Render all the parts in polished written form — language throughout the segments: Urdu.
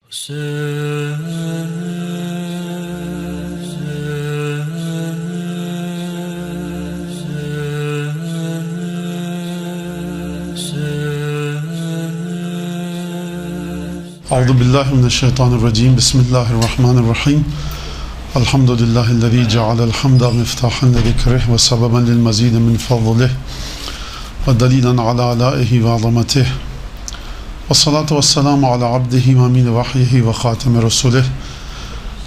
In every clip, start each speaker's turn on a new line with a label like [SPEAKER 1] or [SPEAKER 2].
[SPEAKER 1] اعوذ باللہ من الشیطان الرجیم بسم اللہ الرحمن الرحیم الحمد للہ الذی جعل الحمد مفتاحا لذکرہ وسببا للمزید من فضلہ ودلیلا علی آلائہ وعظمتہ والصلاة والسلام علی عبدہ وامین وحیہ وخاتم رسولہ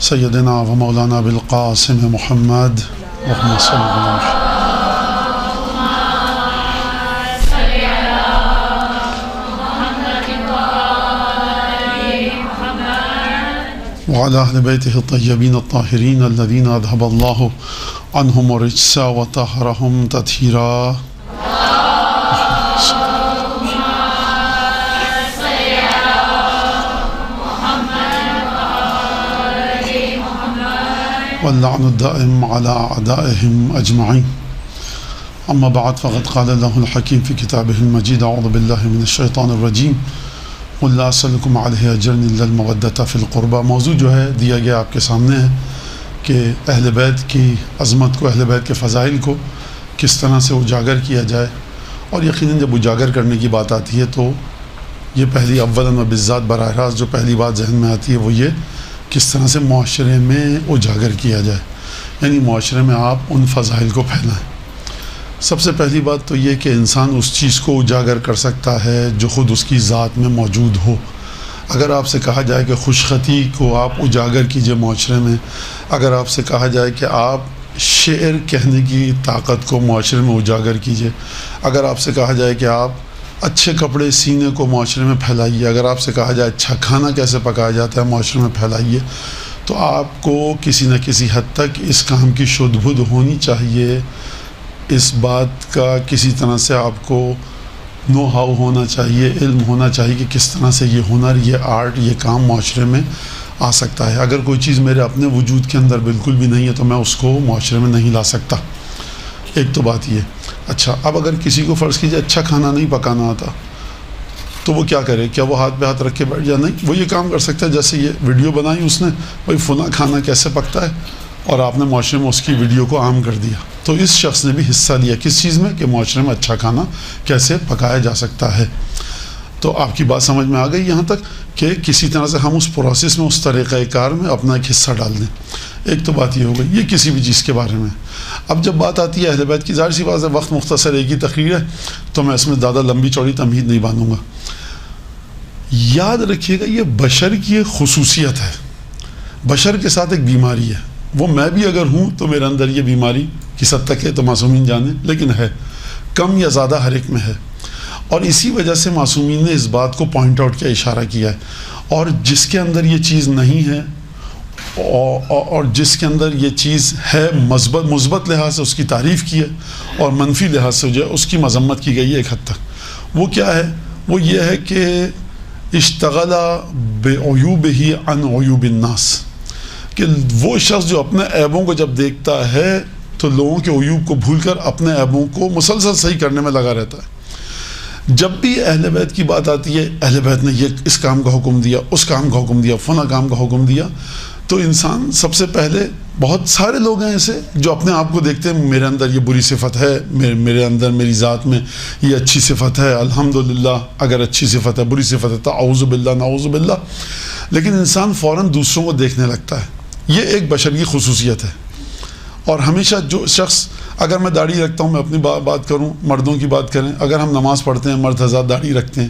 [SPEAKER 1] سیدنا و مولانا بالقاسم محمد اللہم صلی اللہ علیہ وسلم وعلى أهل بيته الطيبين الطاهرين الذين أذهب الله عنهم الرجس وطهرهم تطهيرا واللعن الدائم على أعدائهم أجمعين أما بعد فقد قال الله الحكيم في كتابه المجيد أعوذ بالله من الشيطان الرجيم اللہ صلیکم علیہ اجرن الا المودۃ فی القربہ. موضوع جو ہے دیا گیا آپ کے سامنے ہے کہ اہل بیت کی عظمت کو، اہل بیت کے فضائل کو کس طرح سے اجاگر کیا جائے. اور یقیناً جب اجاگر کرنے کی بات آتی ہے تو یہ پہلی اولاً و بالذات براہ راست جو پہلی بات ذہن میں آتی ہے وہ یہ کس طرح سے معاشرے میں اجاگر کیا جائے، یعنی معاشرے میں آپ ان فضائل کو پھیلائیں. سب سے پہلی بات تو یہ کہ انسان اس چیز کو اجاگر کر سکتا ہے جو خود اس کی ذات میں موجود ہو. اگر آپ سے کہا جائے کہ خوشخطی کو آپ اجاگر کیجئے معاشرے میں، اگر آپ سے کہا جائے کہ آپ شعر کہنے کی طاقت کو معاشرے میں اجاگر کیجئے، اگر آپ سے کہا جائے کہ آپ اچھے کپڑے سینے کو معاشرے میں پھیلائیے، اگر آپ سے کہا جائے اچھا کھانا کیسے پکایا جاتا ہے معاشرے میں پھیلائیے، تو آپ کو کسی نہ کسی حد تک اس کام کی شدھ بدھ ہونی چاہیے. اس بات کا کسی طرح سے آپ کو نو ہاؤ ہونا چاہیے، علم ہونا چاہیے کہ کس طرح سے یہ ہنر، یہ آرٹ، یہ کام معاشرے میں آ سکتا ہے. اگر کوئی چیز میرے اپنے وجود کے اندر بالکل بھی نہیں ہے تو میں اس کو معاشرے میں نہیں لا سکتا. ایک تو بات یہ. اچھا، اب اگر کسی کو فرض کیجیے اچھا کھانا نہیں پکانا آتا تو وہ کیا کرے؟ کیا وہ ہاتھ پہ ہاتھ رکھ کے بیٹھ جائے؟ نہیں، وہ یہ کام کر سکتا ہے جیسے یہ ویڈیو بنائی اس نے، بھائی فلاں کھانا کیسے پکتا ہے، اور آپ نے معاشرے میں اس کی ویڈیو کو عام کر دیا. تو اس شخص نے بھی حصہ لیا کس چیز میں کہ معاشرے میں اچھا کھانا کیسے پکایا جا سکتا ہے. تو آپ کی بات سمجھ میں آ گئی یہاں تک کہ کسی طرح سے ہم اس پروسیس میں، اس طریقہ کار میں اپنا ایک حصہ ڈال دیں. ایک تو بات یہ ہو گئی، یہ کسی بھی چیز کے بارے میں. اب جب بات آتی ہے اہل بیت کی، ظاہر سی بات ہے وقت مختصر، ایک ہی تقریر ہے تو میں اس میں زیادہ لمبی چوڑی تمہید نہیں باندھوں گا. یاد رکھیے گا یہ بشر کی ایک خصوصیت ہے، بشر کے ساتھ ایک بیماری ہے. وہ میں بھی اگر ہوں تو میرے اندر یہ بیماری کس حد تک ہے تو معصومین جانے، لیکن ہے، کم یا زیادہ ہر ایک میں ہے. اور اسی وجہ سے معصومین نے اس بات کو پوائنٹ آؤٹ کیا، اشارہ کیا ہے. اور جس کے اندر یہ چیز نہیں ہے اور جس کے اندر یہ چیز ہے، مثبت لحاظ سے اس کی تعریف کی ہے، اور منفی لحاظ سے جو ہے اس کی مذمت کی گئی ہے ایک حد تک. وہ کیا ہے؟ وہ یہ ہے کہ اشتغل بعیوبہ عن عیوب الناس، کہ وہ شخص جو اپنے عیبوں کو جب دیکھتا ہے تو لوگوں کے عیوب کو بھول کر اپنے عیبوں کو مسلسل صحیح کرنے میں لگا رہتا ہے. جب بھی اہل بیت کی بات آتی ہے، اہل بیت نے یہ اس کام کا حکم دیا، اس کام کا حکم دیا، فلاں کام کا حکم دیا، تو انسان سب سے پہلے، بہت سارے لوگ ہیں ایسے جو اپنے آپ کو دیکھتے ہیں میرے اندر یہ بری صفت ہے، میرے اندر میری ذات میں یہ اچھی صفت ہے، الحمدللہ اگر اچھی صفت ہے، بری صفت ہے تو اعوذ باللہ نعوذ باللہ. لیکن انسان فوراً دوسروں کو دیکھنے لگتا ہے. یہ ایک بشر کی خصوصیت ہے. اور ہمیشہ جو شخص، اگر میں داڑھی رکھتا ہوں، میں اپنی بات کروں، مردوں کی بات کریں، اگر ہم نماز پڑھتے ہیں، مرد حضرات داڑھی رکھتے ہیں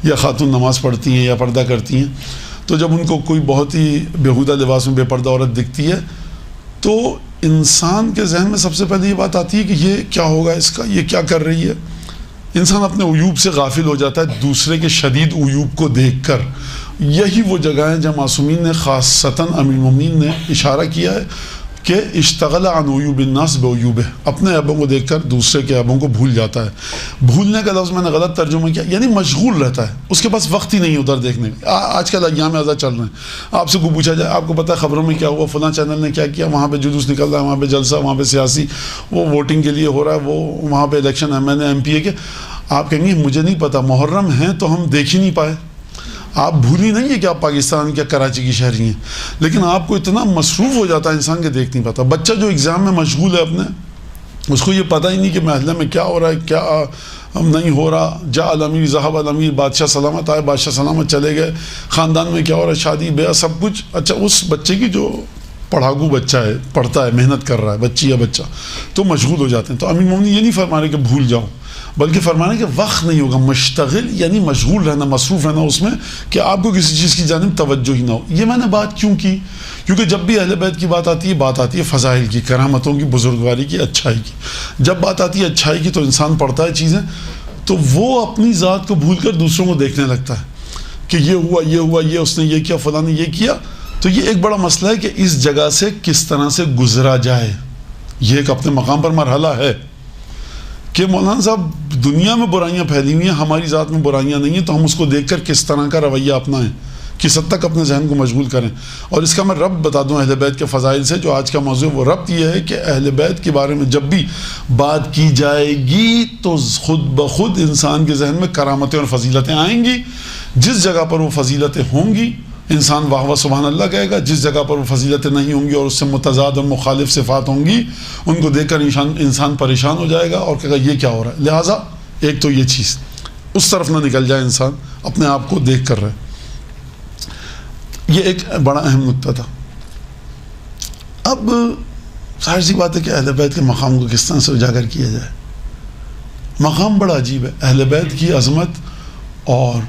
[SPEAKER 1] یا خاتون نماز پڑھتی ہیں یا پردہ کرتی ہیں، تو جب ان کو کوئی بہت ہی بیہودہ لباس میں بے پردہ عورت دکھتی ہے تو انسان کے ذہن میں سب سے پہلے یہ بات آتی ہے کہ یہ کیا ہوگا اس کا، یہ کیا کر رہی ہے. انسان اپنے عیوب سے غافل ہو جاتا ہے دوسرے کے شدید عیوب کو دیکھ کر. یہی وہ جگہ ہے جہاں معصومین نے، خاصتاً امیر المومنین نے اشارہ کیا ہے کہ اشتغل عن عیوب الناس بعیوبہ، اپنے عیبوں کو دیکھ کر دوسرے کے عیبوں کو بھول جاتا ہے. بھولنے کا لفظ میں نے غلط ترجمہ کیا، یعنی مشغول رہتا ہے، اس کے پاس وقت ہی نہیں ادھر دیکھنے کا. آج کل ایام میں چل رہے ہیں، آپ سے کو پوچھا جائے آپ کو پتہ ہے خبروں میں کیا ہوا، فلاں چینل نے کیا کیا، وہاں پہ جلوس نکل رہا ہے، وہاں پہ جلسہ، وہاں پہ سیاسی وہ ووٹنگ کے لیے ہو رہا ہے، وہ وہاں پہ election MNA MPA کے. آپ کہیں گے مجھے نہیں پتہ، محرم ہیں تو ہم دیکھ ہی نہیں پائے. آپ بھولی نہیں ہے کہ آپ پاکستان یا کراچی کی شہری ہیں، لیکن آپ کو اتنا مصروف ہو جاتا ہے انسان کے دیکھ نہیں پاتا. بچہ جو ایگزام میں مشغول ہے اپنے، اس کو یہ پتہ ہی نہیں کہ محلے میں کیا ہو رہا ہے، کیا نہیں ہو رہا. جا الامیر ذہب الامیر، بادشاہ سلامت آئے، بادشاہ سلامت چلے گئے، خاندان میں کیا ہو رہا ہے، شادی بیاہ سب کچھ. اچھا اس بچے کی جو پڑھاگو بچہ ہے، پڑھتا ہے، محنت کر رہا ہے، بچی یا بچہ، تو مشغول ہو جاتے ہیں. تو امیر المومنین یہ نہیں فرما رہے کہ بھول جاؤ، بلکہ فرمانا کہ وقت نہیں ہوگا. مشتغل یعنی مشغول رہنا، مصروف رہنا اس میں کہ آپ کو کسی چیز کی جانب توجہ ہی نہ ہو. یہ میں نے بات کیوں کی؟ کیونکہ جب بھی اہل بیت کی بات آتی ہے فضائل کی، کرامتوں کی، بزرگواری کی، اچھائی کی. جب بات آتی ہے اچھائی کی تو انسان پڑھتا ہے چیزیں، تو وہ اپنی ذات کو بھول کر دوسروں کو دیکھنے لگتا ہے کہ یہ ہوا، یہ ہوا، یہ اس نے یہ کیا، فلاں نے یہ کیا. تو یہ ایک بڑا مسئلہ ہے کہ اس جگہ سے کس طرح سے گزرا جائے. یہ ایک اپنے مقام پر مرحلہ ہے کہ مولانا صاحب دنیا میں برائیاں پھیلی ہوئی ہیں، ہماری ذات میں برائیاں نہیں ہیں، تو ہم اس کو دیکھ کر کس طرح کا رویہ اپنائیں، کس حد تک اپنے ذہن کو مشغول کریں. اور اس کا میں ربط بتا دوں اہل بیت کے فضائل سے. جو آج کا موضوع ہے وہ ربط یہ ہے کہ اہل بیت کے بارے میں جب بھی بات کی جائے گی تو خود بخود انسان کے ذہن میں کرامتیں اور فضیلتیں آئیں گی. جس جگہ پر وہ فضیلتیں ہوں گی انسان واہ واہ سبحان اللہ کہے گا. جس جگہ پر وہ فضیلتیں نہیں ہوں گی اور اس سے متضاد اور مخالف صفات ہوں گی، ان کو دیکھ کر انسان پریشان ہو جائے گا اور کہے گا یہ کیا ہو رہا ہے. لہٰذا ایک تو یہ چیز اس طرف نہ نکل جائے انسان اپنے آپ کو دیکھ کر رہے. یہ ایک بڑا اہم نکتہ تھا. اب ظاہر سی بات ہے کہ اہل بیت کے مقام کو کس طرح سے اجاگر کیا جائے. مقام بڑا عجیب ہے. اہل بیت کی عظمت اور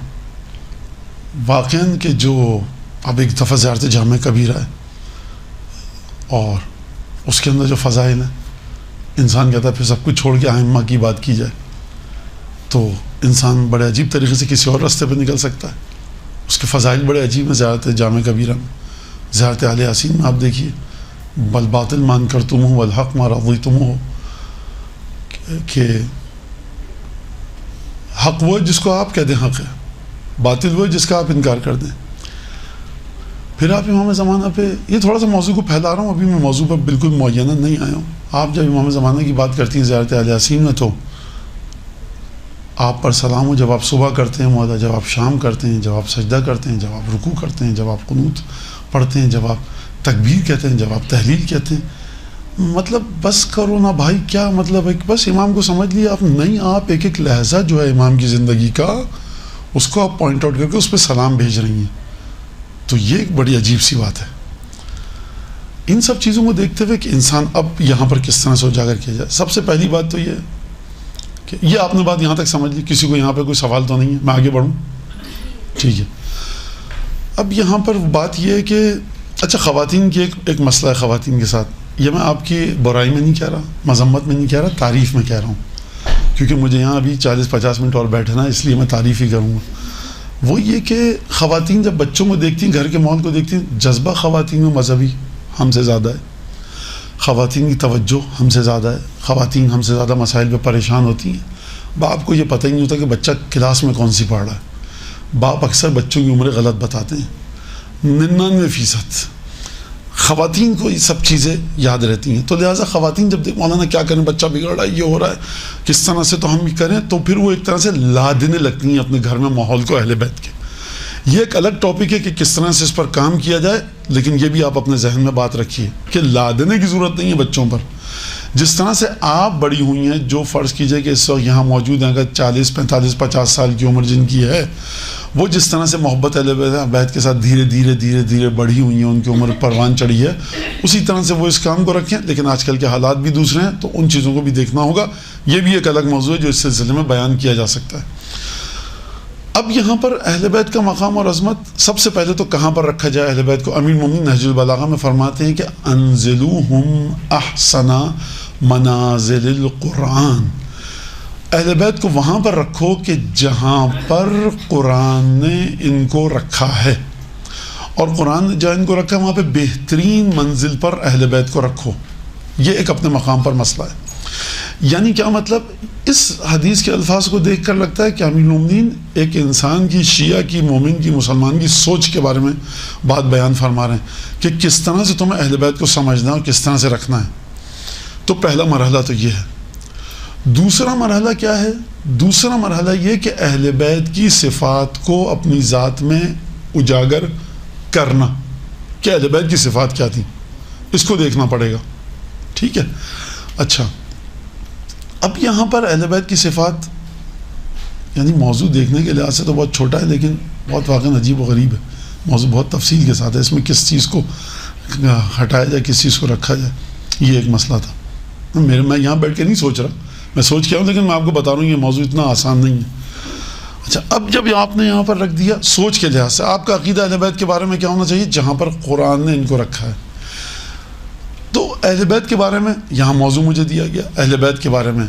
[SPEAKER 1] واقعاً کہ جو اب ایک دفعہ زیارت جامع کبیرہ ہے اور اس کے اندر جو فضائل ہیں، انسان کہتا ہے پھر سب کچھ چھوڑ کے ائمہ کی بات کی جائے تو انسان بڑے عجیب طریقے سے کسی اور راستے پہ نکل سکتا ہے. اس کے فضائل بڑے عجیب ہیں. زیارت جامع کبیرہ میں، زیارت اہل یاسین میں آپ دیکھیے، بالباطل مان کر تم ہو والحق ما رضیتم ہو، کہ حق وہ جس کو آپ کہہ دیں حق ہے، باطل وہ جس کا آپ انکار کر دیں. پھر آپ امام زمانہ پہ، یہ تھوڑا سا موضوع کو پھیلا رہا ہوں، ابھی میں موضوع پر بالکل معینہ نہیں آیا ہوں. آپ جب امام زمانہ کی بات کرتی ہیں زیارت اہل یاسین میں، تو آپ پر سلام ہو جب آپ صبح کرتے ہیں معاہدہ، جب آپ شام کرتے ہیں، جب آپ سجدہ کرتے ہیں، جب آپ رکوع کرتے ہیں، جب آپ قنوت پڑھتے ہیں، جب آپ تکبیر کہتے ہیں، جب آپ تحلیل کہتے ہیں. مطلب بس کرو نا بھائی، کیا مطلب ہے؟ بس امام کو سمجھ لیا آپ نہیں. آپ ایک ایک لہجہ جو ہے امام کی زندگی کا، اس کو آپ پوائنٹ آؤٹ کر کے اس پہ سلام بھیج رہی ہیں. تو یہ ایک بڑی عجیب سی بات ہے. ان سب چیزوں کو دیکھتے ہوئے کہ انسان اب یہاں پر کس طرح سے اجاگر کیا جائے. سب سے پہلی بات تو یہ ہے کہ یہ آپ نے بات یہاں تک سمجھ لی. کسی کو یہاں پہ کوئی سوال تو نہیں ہے؟ میں آگے بڑھوں؟ ٹھیک ہے. اب یہاں پر بات یہ ہے کہ اچھا خواتین کی ایک مسئلہ ہے خواتین کے ساتھ. یہ میں آپ کی برائی میں نہیں کہہ رہا، مذمت میں نہیں کہہ رہا، تعریف میں کہہ رہا ہوں، کیونکہ مجھے یہاں ابھی 40-50 منٹ اور بیٹھنا ہے، اس لیے میں تعریف ہی کروں گا. وہ یہ کہ خواتین جب بچوں کو دیکھتی ہیں، گھر کے ماحول کو دیکھتی ہیں، جذبہ خواتین میں مذہبی ہم سے زیادہ ہے، خواتین کی توجہ ہم سے زیادہ ہے، خواتین ہم سے زیادہ مسائل پہ پریشان ہوتی ہیں. باپ کو یہ پتہ ہی نہیں ہوتا کہ بچہ کلاس میں کون سی پڑھ رہا ہے. باپ اکثر بچوں کی عمریں غلط بتاتے ہیں. 99% خواتین کو یہ سب چیزیں یاد رہتی ہیں. تو لہٰذا خواتین جب مولانا کیا کریں، بچہ بگڑ رہا ہے، یہ ہو رہا ہے، کس طرح سے تو ہم بھی کریں، تو پھر وہ ایک طرح سے لا دینے لگتی ہیں اپنے گھر میں ماحول کو اہل بیت کے. یہ ایک الگ ٹاپک ہے کہ کس طرح سے اس پر کام کیا جائے، لیکن یہ بھی آپ اپنے ذہن میں بات رکھیے کہ لا دینے کی ضرورت نہیں ہے بچوں پر. جس طرح سے آپ بڑی ہوئی ہیں، جو فرض کیجئے کہ اس وقت یہاں موجود ہیں، اگر 40 45 50 سال کی عمر جن کی ہے، وہ جس طرح سے محبت اہل بیت کے ساتھ دھیرے دھیرے دھیرے دھیرے بڑھی ہوئی ہیں، ان کی عمر پروان چڑھی ہے، اسی طرح سے وہ اس کام کو رکھیں. لیکن آج کل کے حالات بھی دوسرے ہیں، تو ان چیزوں کو بھی دیکھنا ہوگا. یہ بھی ایک الگ موضوع ہے جو اس سلسلے میں بیان کیا جا سکتا ہے. اب یہاں پر اہل بیت کا مقام اور عظمت سب سے پہلے تو کہاں پر رکھا جائے اہل بیت کو؟ امیر المومنین نہج البلاغہ میں فرماتے ہیں کہ انزلوہم احسن منازل القرآن. اہل بیت کو وہاں پر رکھو کہ جہاں پر قرآن نے ان کو رکھا ہے، اور قرآن نے جہاں ان کو رکھا ہے وہاں پہ بہترین منزل پر اہل بیت کو رکھو. یہ ایک اپنے مقام پر مسئلہ ہے. یعنی کیا مطلب؟ اس حدیث کے الفاظ کو دیکھ کر لگتا ہے کہ امیر المومنین ایک انسان کی، شیعہ کی، مومن کی، مسلمان کی سوچ کے بارے میں بات بیان فرما رہے ہیں کہ کس طرح سے تمہیں اہل بیت کو سمجھنا اور کس طرح سے رکھنا ہے. تو پہلا مرحلہ تو یہ ہے. دوسرا مرحلہ کیا ہے؟ دوسرا مرحلہ یہ کہ اہل بیت کی صفات کو اپنی ذات میں اجاگر کرنا کہ اہل بیت کی صفات کیا تھی، اس کو دیکھنا پڑے گا. ٹھیک ہے. اچھا، اب یہاں پر اہل بیت کی صفات یعنی موضوع دیکھنے کے لحاظ سے تو بہت چھوٹا ہے، لیکن بہت واقعی عجیب و غریب ہے. موضوع بہت تفصیل کے ساتھ ہے، اس میں کس چیز کو ہٹایا جائے کس چیز کو رکھا جائے، یہ ایک مسئلہ تھا. میں یہاں بیٹھ کے نہیں سوچ رہا، میں سوچ کے آؤں، لیکن میں آپ کو بتا رہا ہوں یہ موضوع اتنا آسان نہیں ہے. اچھا، اب جب آپ نے یہاں پر رکھ دیا سوچ کے لحاظ سے، آپ کا عقیدہ اہل بیت کے بارے میں کیا ہونا چاہیے جہاں پر قرآن نے ان کو رکھا ہے. تو اہل بیت کے بارے میں یہاں موضوع مجھے دیا گیا، اہل بیت کے بارے میں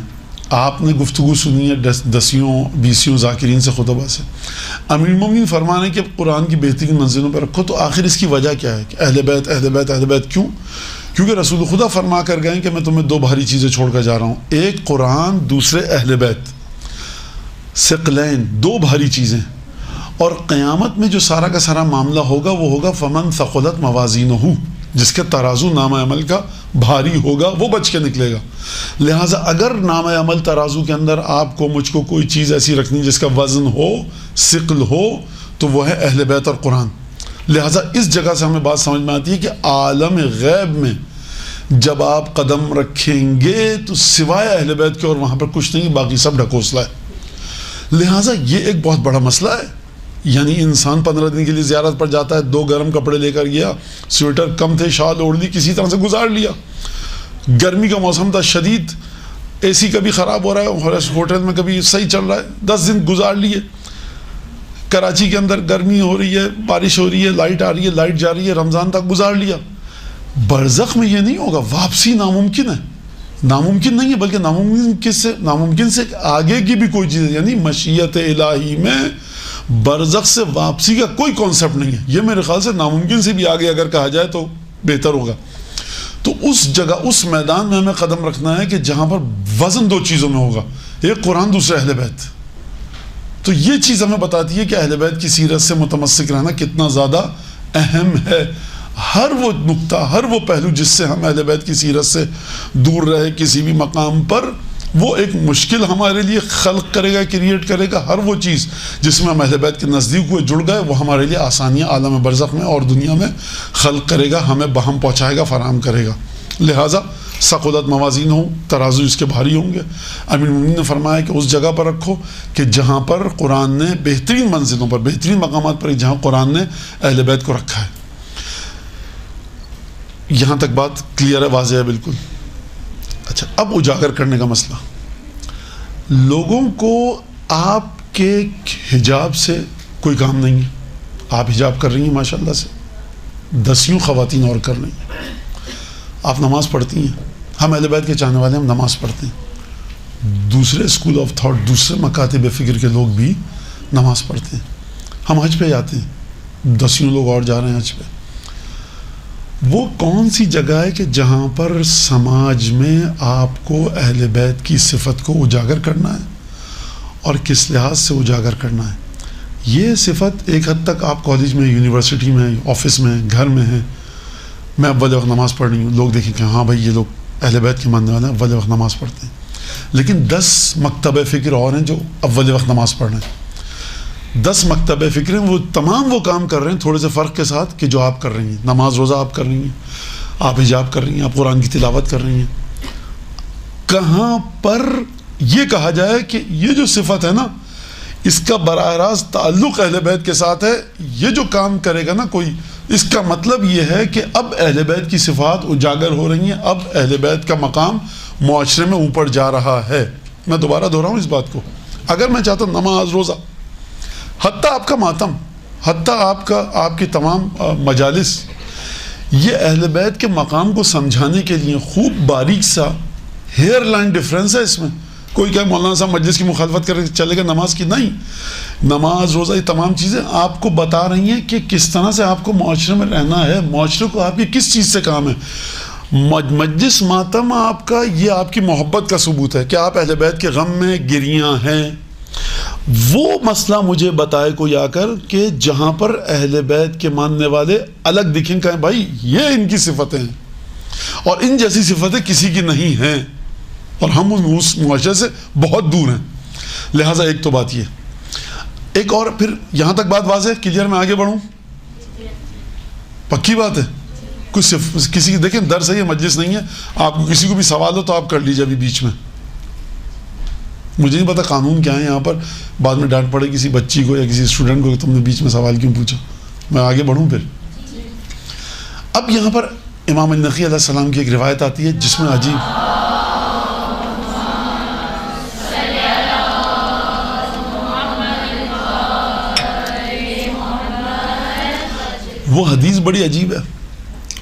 [SPEAKER 1] آپ نے گفتگو سنی ہے 10 ذاکرین سے خطبہ سے. امیر المومنین فرمانے کہ قرآن کی بہترین منزلوں پر رکھو، تو آخر اس کی وجہ کیا ہے کہ اہل بیت اہل بیت اہل بیت کیوں؟ کیونکہ رسول خدا فرما کر گئے کہ میں تمہیں 2 بھاری چیزیں چھوڑ کر جا رہا ہوں، ایک قرآن، دوسرے اہل بیت. ثقلین، 2 بھاری چیزیں. اور قیامت میں جو سارا کا سارا معاملہ ہوگا وہ ہوگا فمن ثقلت موازینہ، جس کے ترازو نامہ عمل کا بھاری ہوگا وہ بچ کے نکلے گا. لہٰذا اگر نامہ عمل ترازو کے اندر آپ کو مجھ کو کوئی چیز ایسی رکھنی جس کا وزن ہو، ثقل ہو، تو وہ ہے اہل بیت اور قرآن. لہٰذا اس جگہ سے ہمیں بات سمجھ میں آتی ہے کہ عالم غیب میں جب آپ قدم رکھیں گے تو سوائے اہل بیت کے اور وہاں پر کچھ نہیں، باقی سب ڈھکوسلا ہے. لہٰذا یہ ایک بہت بڑا مسئلہ ہے. یعنی انسان 15 دن کے لیے زیارت پر جاتا ہے، 2 گرم کپڑے لے کر گیا، سویٹر کم تھے، شال اوڑھ لی، کسی طرح سے گزار لیا. گرمی کا موسم تھا شدید، اے سی کبھی خراب ہو رہا ہے، ہوٹل میں کبھی صحیح چل رہا ہے، 10 دن گزار لیے. کراچی کے اندر گرمی ہو رہی ہے، بارش ہو رہی ہے، لائٹ آ رہی ہے، لائٹ جا رہی ہے، رمضان تک گزار لیا. برزخ میں یہ نہیں ہوگا، واپسی ناممکن ہے. ناممکن نہیں ہے بلکہ ناممکن سے آگے کی بھی کوئی چیز ہے. یعنی مشیت الہی میں برزخ سے واپسی کا کوئی کانسیپٹ نہیں ہے. یہ میرے خیال سے ناممکن سے بھی آگے اگر کہا جائے تو بہتر ہوگا. تو اس جگہ اس میدان میں ہمیں قدم رکھنا ہے کہ جہاں پر وزن 2 چیزوں میں ہوگا، ایک قرآن، دوسرا اہل بیت. تو یہ چیز ہمیں بتاتی ہے کہ اہل بیت کی سیرت سے متمسک رہنا کتنا زیادہ اہم ہے. ہر وہ نقطہ، ہر وہ پہلو جس سے ہم اہل بیت کی سیرت سے دور رہے کسی بھی مقام پر، وہ ایک مشکل ہمارے لیے خلق کرے گا، کریٹ کرے گا. ہر وہ چیز جس میں ہم اہل بیت کے نزدیک ہوئے، جڑ گئے، وہ ہمارے لیے آسانیاں عالم برزخ میں اور دنیا میں خلق کرے گا، ہمیں بہم پہنچائے گا، فراہم کرے گا. لہٰذا ثقلت موازین ہوں، ترازو اس کے بھاری ہوں گے. امیر المومنین نے فرمایا کہ اس جگہ پر رکھو کہ جہاں پر قرآن نے بہترین منزلوں پر، بہترین مقامات پر جہاں قرآن نے اہل بیت کو رکھا ہے. یہاں تک بات کلیئر ہے، واضح ہے بالکل. اچھا، اب اجاگر کرنے کا مسئلہ. لوگوں کو آپ کے حجاب سے کوئی کام نہیں ہے. آپ حجاب کر رہی ہیں ماشاءاللہ سے، 10 خواتین اور کر رہی ہیں. آپ نماز پڑھتی ہیں، ہم اہل بیت کے چاہنے والے ہم نماز پڑھتے ہیں. دوسرے اسکول آف تھاٹ، دوسرے مکاتب فکر کے لوگ بھی نماز پڑھتے ہیں. ہم حج پہ جاتے ہیں، 10 لوگ اور جا رہے ہیں حج پہ. وہ کون سی جگہ ہے کہ جہاں پر سماج میں آپ کو اہل بیت کی صفت کو اجاگر کرنا ہے اور کس لحاظ سے اجاگر کرنا ہے؟ یہ صفت ایک حد تک آپ کالج میں، یونیورسٹی میں، آفس میں، گھر میں ہیں. میں اول وقت نماز پڑھ رہی ہوں، لوگ دیکھیں کہ ہاں بھائی یہ لوگ اہل بیت کے ماننے والے ہیں، اول وقت نماز پڑھتے ہیں. لیکن 10 مکتب فکر اور ہیں جو اول وقت نماز پڑھ رہے ہیں. 10 مکتب فکر ہیں، وہ تمام وہ کام کر رہے ہیں تھوڑے سے فرق کے ساتھ کہ جو آپ کر رہی ہیں. نماز روزہ آپ کر رہی ہیں، آپ حجاب کر رہی ہیں، آپ قرآن کی تلاوت کر رہی ہیں. کہاں پر یہ کہا جائے کہ یہ جو صفت ہے نا، اس کا براہ راست تعلق اہل بیت کے ساتھ ہے. یہ جو کام کرے گا نا کوئی، اس کا مطلب یہ ہے کہ اب اہل بیت کی صفات اجاگر ہو رہی ہیں، اب اہل بیت کا مقام معاشرے میں اوپر جا رہا ہے. میں دوبارہ دہراؤں اس بات کو. اگر میں چاہتا ہوں نماز روزہ، حتیٰ آپ کا ماتم، حتیٰ آپ کی تمام مجالس، یہ اہل بیت کے مقام کو سمجھانے کے لیے خوب باریک سا ہیئر لائن ڈیفرنس ہے اس میں. کوئی کہ مولانا صاحب مجلس کی مخالفت کر چلے گا نماز کی، نہیں. نماز روزہ یہ تمام چیزیں آپ کو بتا رہی ہیں کہ کس طرح سے آپ کو معاشرے میں رہنا ہے، معاشرے کو آپ کی کس چیز سے کام ہے. مجلس ماتم آپ کا، یہ آپ کی محبت کا ثبوت ہے کہ آپ اہل بیت کے غم میں گریاں ہیں. وہ مسئلہ مجھے بتائے کوئی آ کر کہ جہاں پر اہل بیت کے ماننے والے الگ دکھیں، کہیں بھائی یہ ان کی صفتیں ہیں اور ان جیسی صفتیں کسی کی نہیں ہیں. اور ہم اس معاشرے سے بہت دور ہیں. لہٰذا ایک تو بات یہ. ایک اور پھر یہاں تک بات واضح کلیئر میں آگے بڑھوں؟ پکی بات ہے. کسی دیکھیں درس ہے یہ مجلس نہیں ہے. آپ کو کسی کو بھی سوال ہو تو آپ کر لیجیے ابھی بیچ میں. مجھے نہیں پتا قانون کیا ہے یہاں پر, بعد میں ڈانٹ پڑے کسی بچی کو یا کسی اسٹوڈنٹ کو کہ تم نے بیچ میں سوال کیوں پوچھا. میں آگے بڑھوں پھر. اب یہاں پر امام النقی علیہ السلام کی ایک روایت آتی ہے جس میں عجیب وہ حدیث بڑی عجیب ہے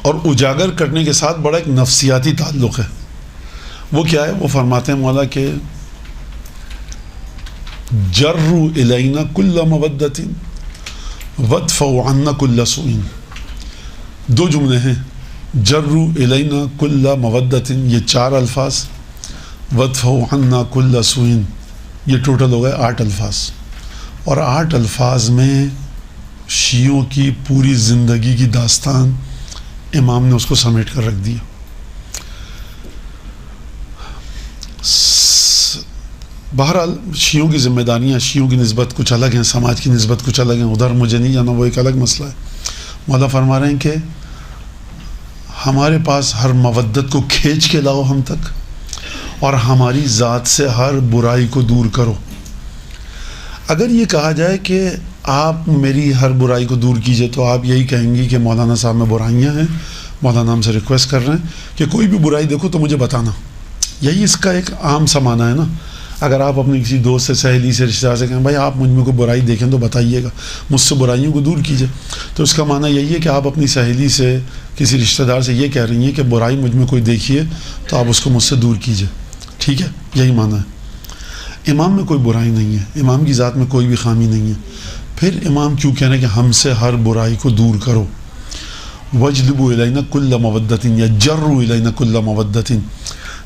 [SPEAKER 1] اور اجاگر کرنے کے ساتھ بڑا ایک نفسیاتی تعلق ہے. وہ کیا ہے؟ وہ فرماتے ہیں مولا کہ جروا الینا کل مودۃ وادفعوا عنا کل سوء. دو جملے ہیں, جروا الینا کل مودۃ یہ 4 الفاظ, وادفعوا عنا کل سوء یہ ٹوٹل ہو گئے 8 الفاظ. اور 8 الفاظ میں شیعوں کی پوری زندگی کی داستان امام نے اس کو سمیٹ کر رکھ دیا. بہرحال شیعوں کی ذمہ داریاں شیعوں کی نسبت کچھ الگ ہیں, سماج کی نسبت کچھ الگ ہیں, ادھر مجھے نہیں جانا, وہ ایک الگ مسئلہ ہے. مولا فرما رہے ہیں کہ ہمارے پاس ہر مودت کو کھینچ کے لاؤ ہم تک, اور ہماری ذات سے ہر برائی کو دور کرو. اگر یہ کہا جائے کہ آپ میری ہر برائی کو دور کیجئے تو آپ یہی کہیں گی کہ مولانا صاحب میں برائیاں ہیں, مولانا ہم سے ریکویسٹ کر رہے ہیں کہ کوئی بھی برائی دیکھو تو مجھے بتانا. یہی اس کا ایک عام سا معنی ہے نا. اگر آپ اپنے کسی دوست سے, سہیلی سے, رشتہ دار سے کہیں بھائی آپ مجھ میں کوئی برائی دیکھیں تو بتائیے گا, مجھ سے برائیوں کو دور کیجئے, تو اس کا معنی یہی ہے کہ آپ اپنی سہیلی سے, کسی رشتہ دار سے یہ کہہ رہی ہیں کہ برائی مجھ میں کوئی دیکھیے تو آپ اس کو مجھ سے دور کیجئے. ٹھیک ہے, یہی معنی ہے. امام میں کوئی برائی نہیں ہے, امام کی ذات میں کوئی بھی خامی نہیں ہے. پھر امام کیوں کہہ رہے ہیں کہ ہم سے ہر برائی کو دور کرو. وَاجْلِبُوا إِلَيْنَا كُلَّ مَوَدَّةٍ یا جَرُّوا إِلَيْنَا كُلَّ مَوَدَّةٍ.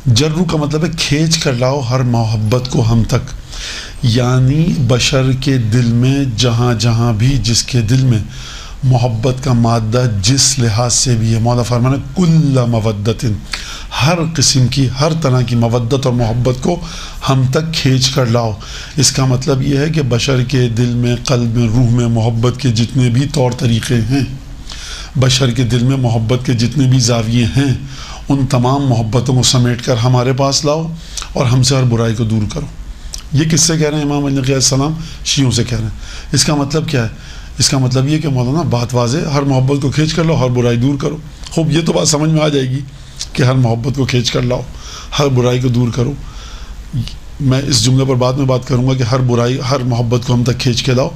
[SPEAKER 1] جرو کا مطلب ہے کھینچ کر لاؤ ہر محبت کو ہم تک. یعنی بشر کے دل میں جہاں جہاں بھی جس کے دل میں محبت کا مادہ جس لحاظ سے بھی ہے, مولا فرمانا کل مودت, ہر قسم کی ہر طرح کی مودت اور محبت کو ہم تک کھینچ کر لاؤ. اس کا مطلب یہ ہے کہ بشر کے دل میں, قلب میں, روح میں محبت کے جتنے بھی طور طریقے ہیں, بشر کے دل میں محبت کے جتنے بھی زاویے ہیں, ان تمام محبتوں کو سمیٹ کر ہمارے پاس لاؤ اور ہم سے ہر برائی کو دور کرو. یہ کس سے کہہ رہے ہیں امام علیہ علیہ السلام؟ شیعوں سے کہہ رہے ہیں. اس کا مطلب کیا ہے؟ اس کا مطلب یہ کہ مولانا بات واضح, ہر محبت کو کھینچ کر لاؤ, ہر برائی دور کرو. خوب یہ تو بات سمجھ میں آ جائے گی کہ ہر محبت کو کھینچ کر لاؤ, ہر برائی کو دور کرو. میں اس جملے پر بعد میں بات کروں گا کہ ہر برائی, ہر محبت کو ہم تک کھینچ کے لاؤ.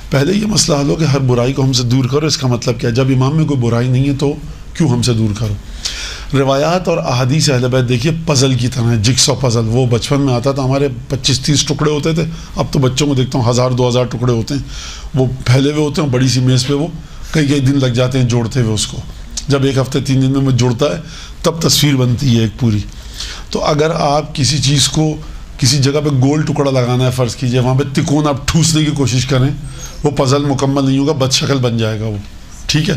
[SPEAKER 1] پہلے یہ مسئلہ حل ہو کہ ہر برائی کو ہم سے دور کرو. اس کا مطلب کیا ہے؟ جب امام میں کوئی برائی نہیں ہے تو کیوں ہم سے دور کرو؟ روایات اور احادیث اہل بیت دیکھیے پزل کی طرح ہے, جگسا پزل. وہ بچپن میں آتا تھا ہمارے 25-30 ٹکڑے ہوتے تھے, اب تو بچوں کو دیکھتا ہوں 1000-2000 ٹکڑے ہوتے ہیں. وہ پھیلے ہوئے ہوتے ہیں, بڑی سی میز پہ وہ کئی دن لگ جاتے ہیں جوڑتے ہوئے اس کو. جب 1 ہفتے 3 دن میں وہ جڑتا ہے تب تصویر بنتی ہے ایک پوری. تو اگر آپ کسی چیز کو کسی جگہ پہ گول ٹکڑا لگانا ہے, فرض کیجئے وہاں پہ تکون آپ ٹھوسنے کی کوشش کریں, وہ پزل مکمل نہیں ہوگا, بد شکل بن جائے گا وہ. ٹھیک ہے,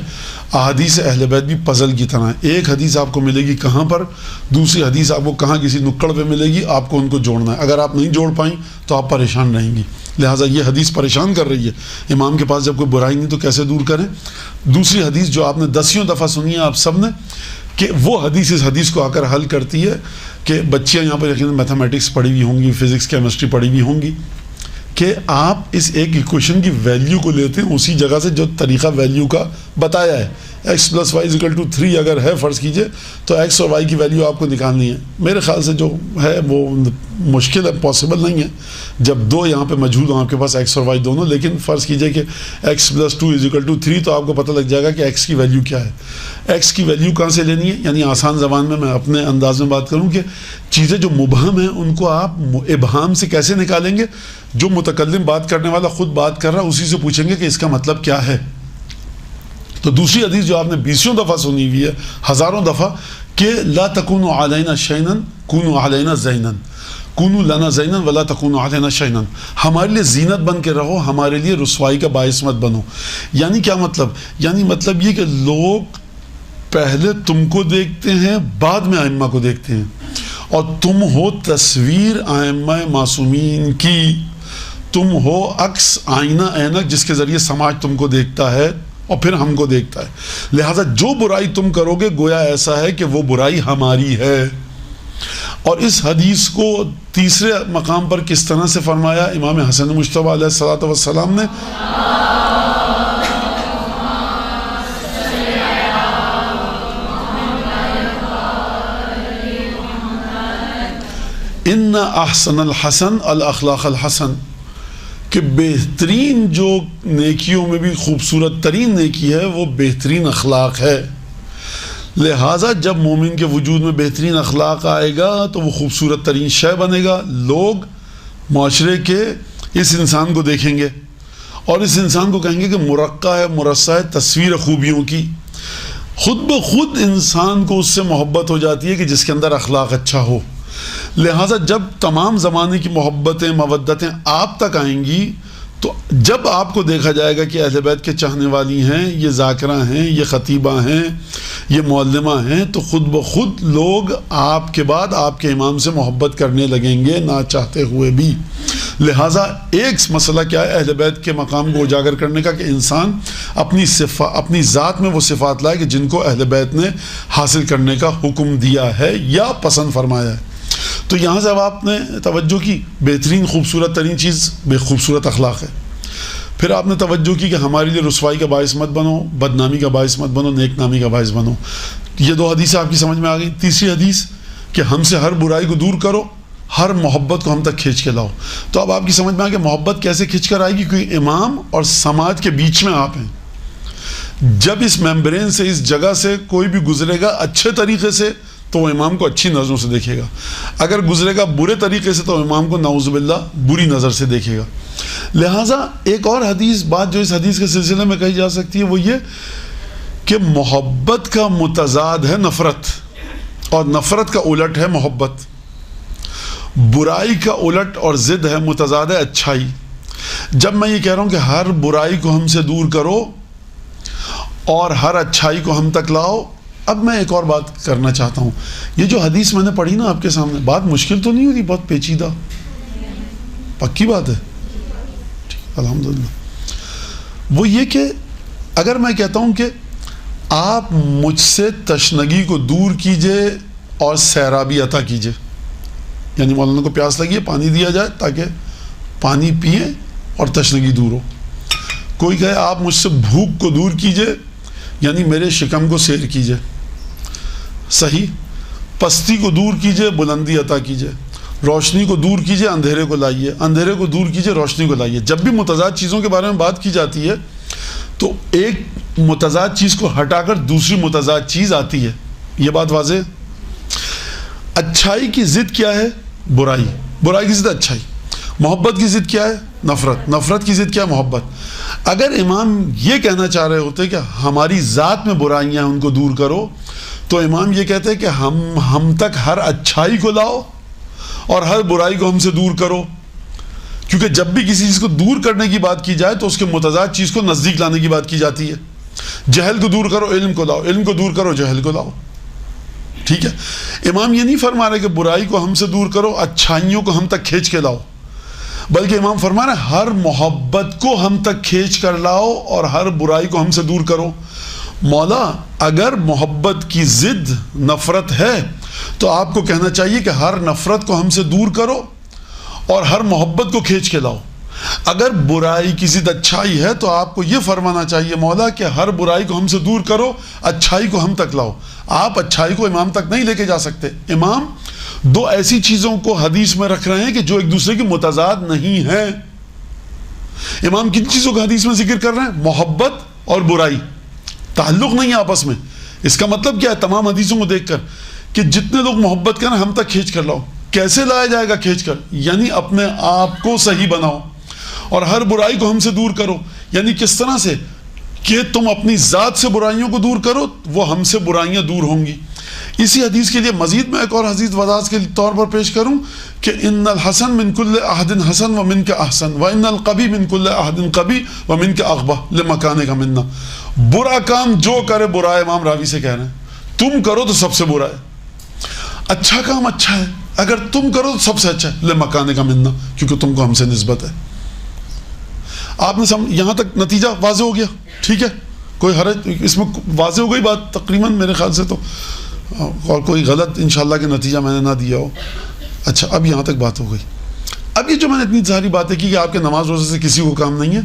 [SPEAKER 1] احادیث اہل بیت بھی پزل کی طرح ہے. ایک حدیث آپ کو ملے گی کہاں پر, دوسری حدیث آپ کو کہاں کسی نکڑ پہ ملے گی, آپ کو ان کو جوڑنا ہے. اگر آپ نہیں جوڑ پائیں تو آپ پریشان رہیں گی. لہٰذا یہ حدیث پریشان کر رہی ہے. امام کے پاس جب کوئی برائی نہیں تو کیسے دور کریں؟ دوسری حدیث جو آپ نے 10 دفعہ سنی ہے آپ سب نے, کہ وہ حدیث اس حدیث کو آ کر حل کرتی ہے کہ بچیاں یہاں پر یقیناً میتھمیٹکس پڑھی ہوئی ہوں گی, فزکس کیمسٹری پڑھی ہوئی ہوں گی, کہ آپ اس ایک ایکویشن کی ویلیو کو لیتے ہیں اسی جگہ سے جو طریقہ ویلیو کا بتایا ہے. x + y = 3 اگر ہے فرض کیجئے تو x اور y کی ویلیو آپ کو نکالنی ہے. میرے خیال سے جو ہے وہ مشکل ہے, پاسبل نہیں ہے جب 2 یہاں پہ موجود ہوں آپ کے پاس x اور y دونوں. لیکن فرض کیجئے کہ x + 2 = 3 تو آپ کو پتہ لگ جائے گا کہ x کی ویلیو کیا ہے. x کی ویلیو کہاں سے لینی ہے؟ یعنی آسان زبان میں اپنے انداز میں بات کروں کہ چیزیں جو مبہم ہیں ان کو آپ ابہام سے کیسے نکالیں گے؟ جو متکلم بات کرنے والا خود بات کر رہا ہے اسی سے پوچھیں گے کہ اس کا مطلب کیا ہے. تو دوسری حدیث جو آپ نے 20 دفعہ سنی ہوئی ہے, ہزاروں دفعہ, کہ لا تکونوا علینا شیئا کونوا علینا زینا, کونوا لنا زینا ولا تکونوا علینا شیئا. ہمارے لیے زینت بن کے رہو, ہمارے لیے رسوائی کا باعث مت بنو. یعنی کیا مطلب؟ یعنی مطلب یہ کہ لوگ پہلے تم کو دیکھتے ہیں, بعد میں ائمہ کو دیکھتے ہیں, اور تم ہو تصویر ائمہ معصومین کی، تم ہو عکس آئینہ اینک جس کے ذریعے سماج تم کو دیکھتا ہے اور پھر ہم کو دیکھتا ہے، لہٰذا جو برائی تم کرو گے گویا ایسا ہے کہ وہ برائی ہماری ہے۔ اور اس حدیث کو تیسرے مقام پر کس طرح سے فرمایا امام حسن مجتبیٰ علیہ الصلوۃ والسلام نے؟ ان احسن الحسن الاخلاق الحسن، کہ بہترین جو نیکیوں میں بھی خوبصورت ترین نیکی ہے وہ بہترین اخلاق ہے۔ لہٰذا جب مومن کے وجود میں بہترین اخلاق آئے گا تو وہ خوبصورت ترین شے بنے گا، لوگ معاشرے کے اس انسان کو دیکھیں گے اور اس انسان کو کہیں گے کہ مرقع ہے، مرصع ہے تصویر خوبیوں کی، خود بخود انسان کو اس سے محبت ہو جاتی ہے کہ جس کے اندر اخلاق اچھا ہو۔ لہٰذا جب تمام زمانے کی محبتیں مودتیں آپ تک آئیں گی تو جب آپ کو دیکھا جائے گا کہ اہل بیت کے چاہنے والی ہیں، یہ ذاکرہ ہیں، یہ خطیبہ ہیں، یہ معلمہ ہیں، تو خود بخود لوگ آپ کے بعد آپ کے امام سے محبت کرنے لگیں گے نہ چاہتے ہوئے بھی۔ لہٰذا ایک مسئلہ کیا ہے اہل بیت کے مقام کو اجاگر کرنے کا، کہ انسان اپنی ذات میں وہ صفات لائے کہ جن کو اہل بیت نے حاصل کرنے کا حکم دیا ہے یا پسند فرمایا ہے۔ تو یہاں سے اب آپ نے توجہ کی بہترین خوبصورت ترین چیز بے خوبصورت اخلاق ہے۔ پھر آپ نے توجہ کی کہ ہمارے لیے رسوائی کا باعث مت بنو، بدنامی کا باعث مت بنو، نیک نامی کا باعث بنو۔ یہ دو حدیثیں آپ کی سمجھ میں آ گئی۔ تیسری حدیث کہ ہم سے ہر برائی کو دور کرو، ہر محبت کو ہم تک کھینچ کے لاؤ۔ تو اب آپ کی سمجھ میں آ گیا محبت کیسے کھینچ کر آئے گی، کیونکہ امام اور سماج کے بیچ میں آپ ہیں۔ جب اس ممبرین سے، اس جگہ سے کوئی بھی گزرے گا اچھے طریقے سے تو وہ امام کو اچھی نظروں سے دیکھے گا، اگر گزرے گا برے طریقے سے تو امام کو نعوذ باللہ بری نظر سے دیکھے گا۔ لہٰذا ایک اور بات جو اس حدیث کے سلسلے میں کہی جا سکتی ہے وہ یہ کہ محبت کا متضاد ہے نفرت، اور نفرت کا الٹ ہے محبت۔ برائی کا الٹ اور ضد ہے، متضاد ہے اچھائی۔ جب میں یہ کہہ رہا ہوں کہ ہر برائی کو ہم سے دور کرو اور ہر اچھائی کو ہم تک لاؤ، اب میں ایک اور بات کرنا چاہتا ہوں۔ یہ جو حدیث میں نے پڑھی نا آپ کے سامنے، بات مشکل تو نہیں ہوتی، بہت پیچیدہ پکی بات ہے؟ الحمدللہ۔ وہ یہ کہ اگر میں کہتا ہوں کہ آپ مجھ سے تشنگی کو دور کیجئے اور سیرابی عطا کیجئے، یعنی مولانا کو پیاس لگی ہے پانی دیا جائے تاکہ پانی پئیں اور تشنگی دور ہو۔ کوئی کہے آپ مجھ سے بھوک کو دور کیجئے، یعنی میرے شکم کو سیر کیجئے، صحیح۔ پستی کو دور کیجئے، بلندی عطا کیجئے۔ روشنی کو دور کیجئے، اندھیرے کو لائیے۔ اندھیرے کو دور کیجئے، روشنی کو لائیے۔ جب بھی متضاد چیزوں کے بارے میں بات کی جاتی ہے تو ایک متضاد چیز کو ہٹا کر دوسری متضاد چیز آتی ہے، یہ بات واضح ہے۔ اچھائی کی ضد کیا ہے؟ برائی۔ برائی کی ضد اچھائی۔ محبت کی ضد کیا ہے؟ نفرت۔ نفرت کی ضد کیا ہے؟ محبت۔ اگر امام یہ کہنا چاہ رہے ہوتے کہ ہماری ذات میں برائیاں ہیں ان کو دور کرو، تو امام یہ کہتے ہیں کہ ہم تک ہر اچھائی کو لاؤ اور ہر برائی کو ہم سے دور کرو، کیونکہ جب بھی کسی چیز کو دور کرنے کی بات کی جائے تو اس کے متضاد چیز کو نزدیک لانے کی بات کی جاتی ہے۔ جہل کو دور کرو، علم کو لاؤ، علم کو دور کرو، جہل کو لاؤ، ٹھیک ہے۔ امام یہ نہیں فرما رہے کہ برائی کو ہم سے دور کرو، اچھائیوں کو ہم تک کھینچ کے لاؤ، بلکہ امام فرما رہے ہیں ہر محبت کو ہم تک کھینچ کر لاؤ اور ہر برائی کو ہم سے دور کرو۔ مولا اگر محبت کی ضد نفرت ہے تو آپ کو کہنا چاہیے کہ ہر نفرت کو ہم سے دور کرو اور ہر محبت کو کھینچ کے لاؤ۔ اگر برائی کی ضد اچھائی ہے تو آپ کو یہ فرمانا چاہیے مولا کہ ہر برائی کو ہم سے دور کرو، اچھائی کو ہم تک لاؤ۔ آپ اچھائی کو امام تک نہیں لے کے جا سکتے۔ امام دو ایسی چیزوں کو حدیث میں رکھ رہے ہیں کہ جو ایک دوسرے کی متضاد نہیں ہیں۔ امام کن چیزوں کا حدیث میں ذکر کر رہے ہیں؟ محبت اور برائی، تعلق نہیں ہے آپس میں۔ اس کا مطلب کیا ہے تمام حدیثوں کو دیکھ کر؟ کہ جتنے لوگ محبت کریں ہم تک کھینچ کر لاؤ۔ کیسے لایا جائے گا کھینچ کر؟ یعنی اپنے آپ کو صحیح بناؤ اور ہر برائی کو ہم سے دور کرو۔ یعنی کس طرح سے؟ کہ تم اپنی ذات سے برائیوں کو دور کرو، وہ ہم سے برائیاں دور ہوں گی۔ اسی حدیث کے لیے مزید میں ایک اور حدیث وضاحت کے طور پر پیش کروں کہ ان الحسن من کل احد حسن ومنک احسن وان القبی من کل احد قبی ومنک اقبح لمکانک منا۔ برا کام جو کرے برا ہے، امام راوی سے کہہ رہے ہیں تم کرو تو سب سے برا ہے، اچھا کام اچھا ہے اگر تم کرو تو سب سے اچھا ہے، لے مکانے کا منا، کیونکہ تم کو ہم سے نسبت ہے. آپ نے یہاں تک نتیجہ واضح ہو گیا؟ ٹھیک ہے، کوئی حرج اس میں واضح ہو گئی بات تقریباً میرے خیال سے تو، اور کوئی غلط انشاءاللہ کہ نتیجہ میں نے نہ دیا ہو. اچھا، اب یہاں تک بات ہو گئی. اب یہ جو میں نے اتنی ساری باتیں کی کہ آپ کے نماز روزے سے کسی کو کام نہیں ہے،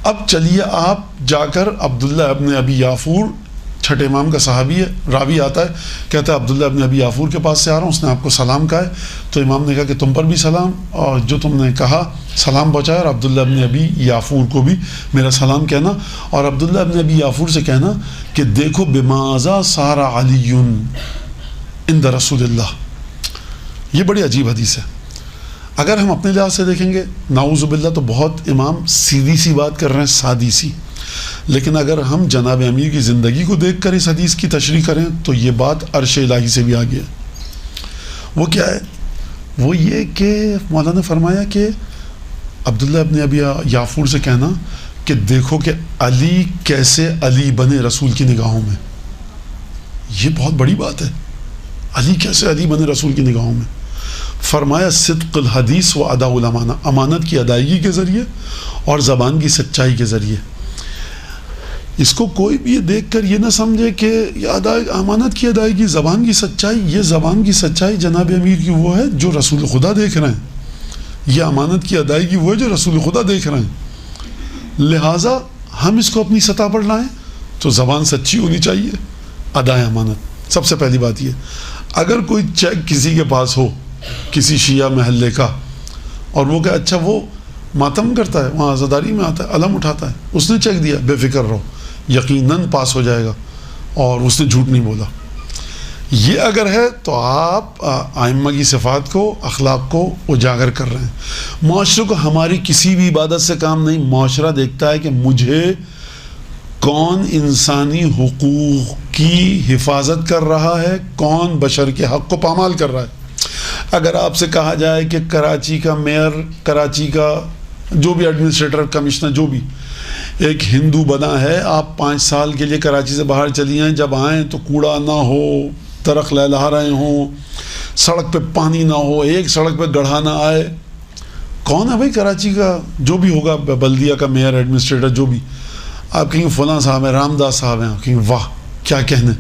[SPEAKER 1] اب چلیے آپ جا کر عبداللہ ابن ابی یافور، چھٹے امام کا صحابی ہے، راوی آتا ہے کہتا ہے عبداللہ ابن ابی یافور کے پاس سے آ رہا ہوں، اس نے آپ کو سلام کہا ہے. تو امام نے کہا کہ تم پر بھی سلام، اور جو تم نے کہا سلام پہنچایا، اور عبداللہ ابن ابی یافور کو بھی میرا سلام کہنا، اور عبداللہ ابن ابی یافور سے کہنا کہ دیکھو بماذا سار علی عند رسول اللہ. یہ بڑی عجیب حدیث ہے. اگر ہم اپنے لحاظ سے دیکھیں گے نعوذ باللہ تو بہت امام سیدھی سی بات کر رہے ہیں، سادی سی، لیکن اگر ہم جناب امیر کی زندگی کو دیکھ کر اس حدیث کی تشریح کریں تو یہ بات عرش الہی سے بھی آگے ہے. وہ کیا ہے؟ وہ یہ کہ مولانا نے فرمایا کہ عبداللہ ابن ابی یافور سے کہنا کہ دیکھو کہ علی کیسے علی بنے رسول کی نگاہوں میں. یہ بہت بڑی بات ہے، علی کیسے علی بنے رسول کی نگاہوں میں. فرمایا صدق الحدیث و ادا الامانہ، امانت کی ادائیگی کے ذریعے اور زبان کی سچائی کے ذریعے. اس کو کوئی بھی یہ دیکھ کر یہ نہ سمجھے کہ امانت کی ادائیگی، زبان کی سچائی، یہ زبان کی سچائی جناب امیر کی وہ ہے جو رسول خدا دیکھ رہے ہیں، یہ امانت کی ادائیگی وہ ہے جو رسول خدا دیکھ رہے ہیں. لہٰذا ہم اس کو اپنی سطح پر لائیں تو زبان سچی ہونی چاہیے، ادائے امانت. سب سے پہلی بات یہ، اگر کوئی چیک کسی کے پاس ہو کسی شیعہ محلے کا، اور وہ کہ اچھا وہ ماتم کرتا ہے، وہاں عزاداری میں آتا ہے، علم اٹھاتا ہے، اس نے چیک دیا، بے فکر رہو، یقیناً پاس ہو جائے گا، اور اس نے جھوٹ نہیں بولا. یہ اگر ہے تو آپ ائمہ کی صفات کو، اخلاق کو اجاگر کر رہے ہیں. معاشرے کو ہماری کسی بھی عبادت سے کام نہیں، معاشرہ دیکھتا ہے کہ مجھے کون انسانی حقوق کی حفاظت کر رہا ہے، کون بشر کے حق کو پامال کر رہا ہے. اگر آپ سے کہا جائے کہ کراچی کا میئر، کراچی کا جو بھی ایڈمنسٹریٹر، کمشنر، جو بھی ایک ہندو بنا ہے، آپ 5 سال کے لیے کراچی سے باہر چلی جائیں، جب آئیں تو کوڑا نہ ہو، درخت لہلہا رہے ہوں، سڑک پہ پانی نہ ہو، ایک سڑک پہ گڑھا نہ آئے. کون ہے بھائی کراچی کا جو بھی ہوگا، بلدیہ کا میئر، ایڈمنسٹریٹر، جو بھی. آپ کہیں فلاں صاحب ہیں، رام داس صاحب ہیں، کہیں واہ کیا کہنے،